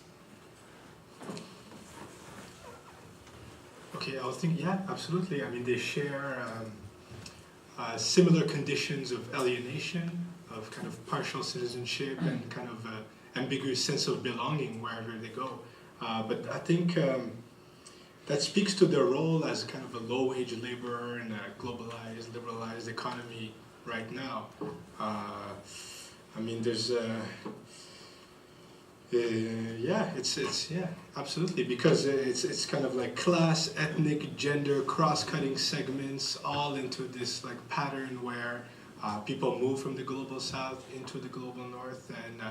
Okay, I was thinking, yeah, absolutely. I mean, they share similar conditions of alienation, of kind of partial citizenship, and kind of ambiguous sense of belonging wherever they go. But I think that speaks to their role as kind of a low-wage laborer in a globalized, liberalized economy right now. I mean, there's absolutely, because it's kind of like class, ethnic, gender, cross-cutting segments all into this like pattern where people move from the global south into the global north, and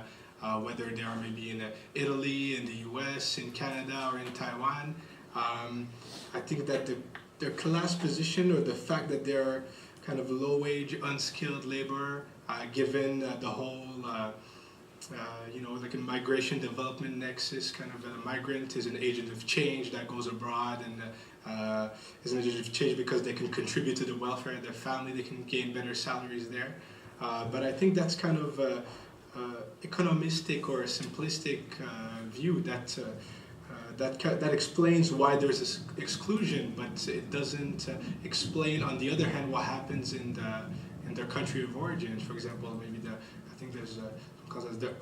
whether they are maybe in Italy, in the US, in Canada, or in Taiwan. I think that their class position, or the fact that they're kind of low-wage, unskilled labor, given the whole like in migration development nexus, kind of a migrant is an agent of change that goes abroad and is an agent of change because they can contribute to the welfare of their family, they can gain better salaries there. But I think that's kind of economistic or a simplistic view that explains why there's this exclusion, but it doesn't explain, on the other hand, what happens in their country of origin. For example, maybe I think there's because of the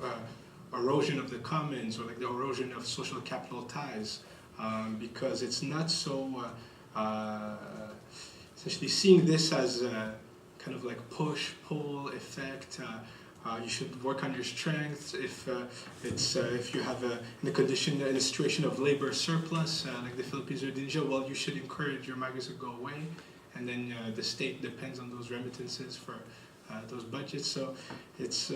erosion of the commons, or like the erosion of social capital ties, because it's not so essentially seeing this as a kind of like push-pull effect. You should work on your strengths. If you have in a situation of labor surplus, like the Philippines or Indonesia, well, you should encourage your migrants to go away, and then the state depends on those remittances for those budgets. So it's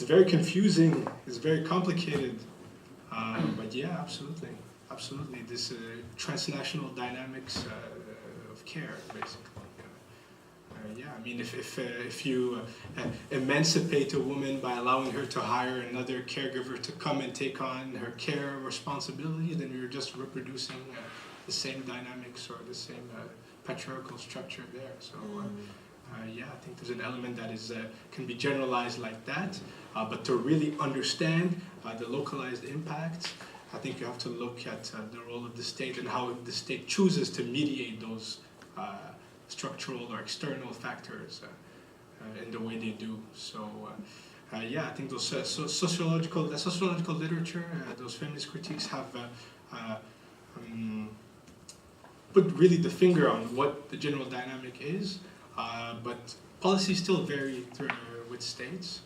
very confusing. It's very complicated. But yeah, absolutely. This transnational dynamics of care, basically. I mean, if you emancipate a woman by allowing her to hire another caregiver to come and take on her care responsibility, then you're just reproducing the same dynamics or the same patriarchal structure there. So, I think there's an element that can be generalized like that, but to really understand the localized impacts, I think you have to look at the role of the state and how the state chooses to mediate those structural or external factors in the way they do. So, I think those sociological literature, those feminist critiques have put really the finger on what the general dynamic is, but policies still vary with states.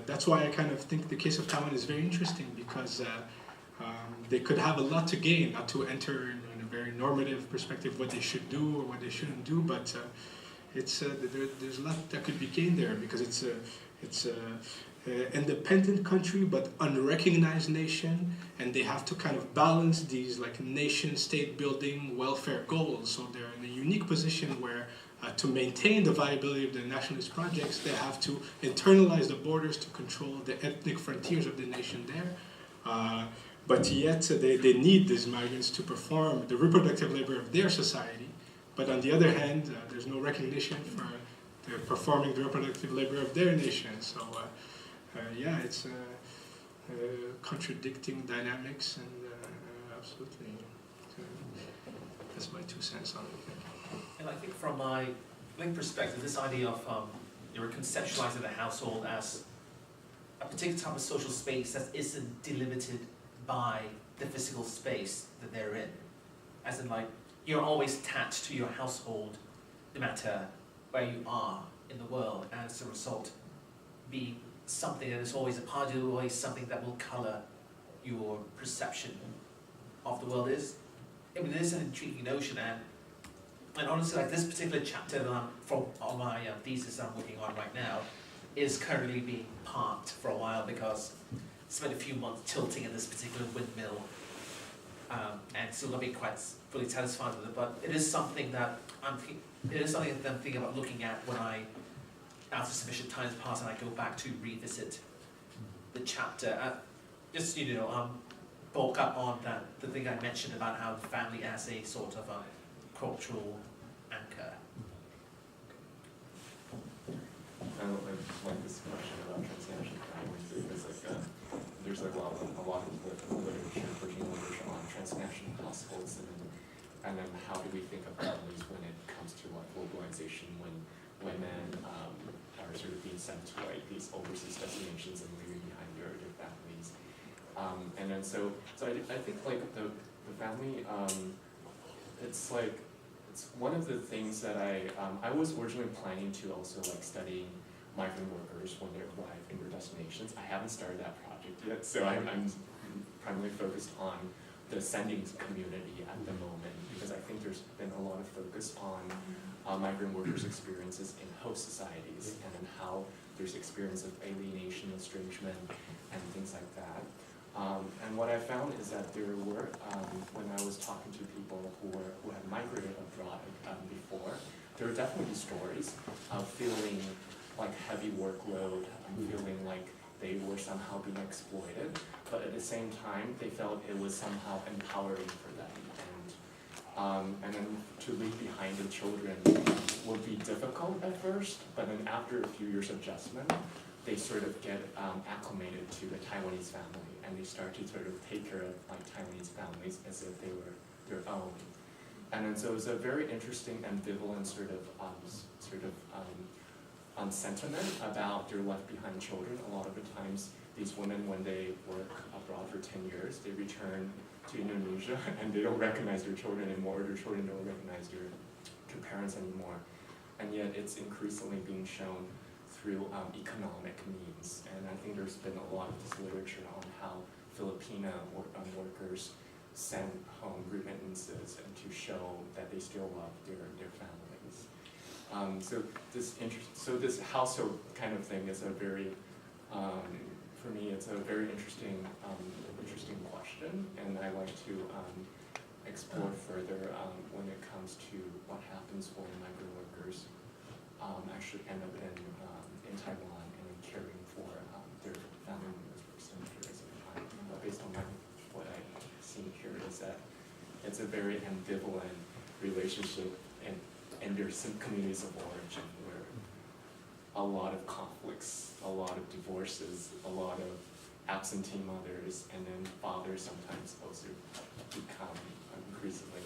That's why I kind of think the case of Taiwan is very interesting, because they could have a lot to gain, not to enter in a very normative perspective what they should do or what they shouldn't do, but there's a lot that could be gained there, because it's an independent country but unrecognized nation, and they have to kind of balance these like nation-state building welfare goals. So they're in a unique position where to maintain the viability of their nationalist projects, they have to internalize the borders to control the ethnic frontiers of the nation there. But yet they need these migrants to perform the reproductive labor of their society. But on the other hand, there's no recognition for performing the reproductive labor of their nation. So it's contradicting dynamics, and absolutely. That's my 2 cents on it. And I think from my perspective, this idea of you're conceptualizing the household as a particular type of social space that isn't delimited by the physical space that they're in. As in, like, you're always attached to your household, no matter where you are in the world, and as a result, being something that is always a part of you, always something that will color your perception of the world is. I mean, it is an intriguing notion, and honestly, like this particular chapter that on my thesis that I'm working on right now is currently being parked for a while because I spent a few months tilting in this particular windmill, and still not being quite fully satisfied with it. But it is something that I'm thinking about looking at when after sufficient time has passed, and I go back to revisit the chapter. Just bulk up on the thing I mentioned about how the family as a sort of a cultural anchor. I like this question about transnational families because there's a lot of literature, Virginia literature on transnational households, and then how do we think of families when it comes to globalization, when women are sort of being sent to these overseas destinations and leaving behind their families, and then so I think the family, it's one of the things that I was originally planning to also studying migrant workers when they arrive in their destinations. I haven't started that project yet, so I'm primarily focused on the sending community at the moment, because I think there's been a lot of focus on migrant workers' experiences in host societies, and then how there's experience of alienation, estrangement, and things like that. And what I found is that there were, when I was talking to people who had migrated abroad before, there were definitely stories of feeling like heavy workload, feeling like they were somehow being exploited, but at the same time, they felt it was somehow empowering for them. And then to leave behind the children would be difficult at first, but then after a few years of adjustment, they sort of get acclimated to the Taiwanese family, and they start to sort of take care of like Taiwanese families as if they were their own. And then so it's a very interesting ambivalent sort of sentiment about their left behind children. A lot of the times, these women, when they work abroad for 10 years, they return to Indonesia and they don't recognize their children anymore, or their children don't recognize their parents anymore. And yet it's increasingly being shown through economic means. And I think there's been a lot of this literature on how Filipino workers send home remittances and to show that they still love their families. So this household kind of thing is a very, for me, it's a very interesting question, and I like to explore further when it comes to what happens when migrant workers actually end up in Taiwan and caring for their family members for some periods of time. But based on what I've seen here is that it's a very ambivalent relationship in their communities of origin, where a lot of conflicts, a lot of divorces, a lot of absentee mothers, and then fathers sometimes also become increasingly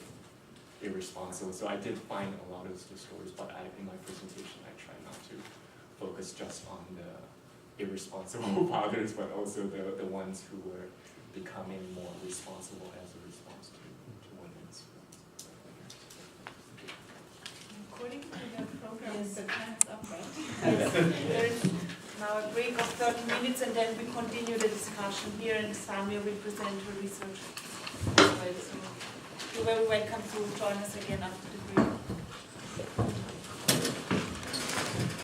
irresponsible. So I did find a lot of those stories, but in my presentation I try not to focus just on the irresponsible fathers, but also the ones who were becoming more responsible as a response to women's. According to the program, Yes. the time's up, right? Yes, there is now a break of 30 minutes, and then we continue the discussion here, and Samuel will present her research as well. So you're very welcome to join us again after the break.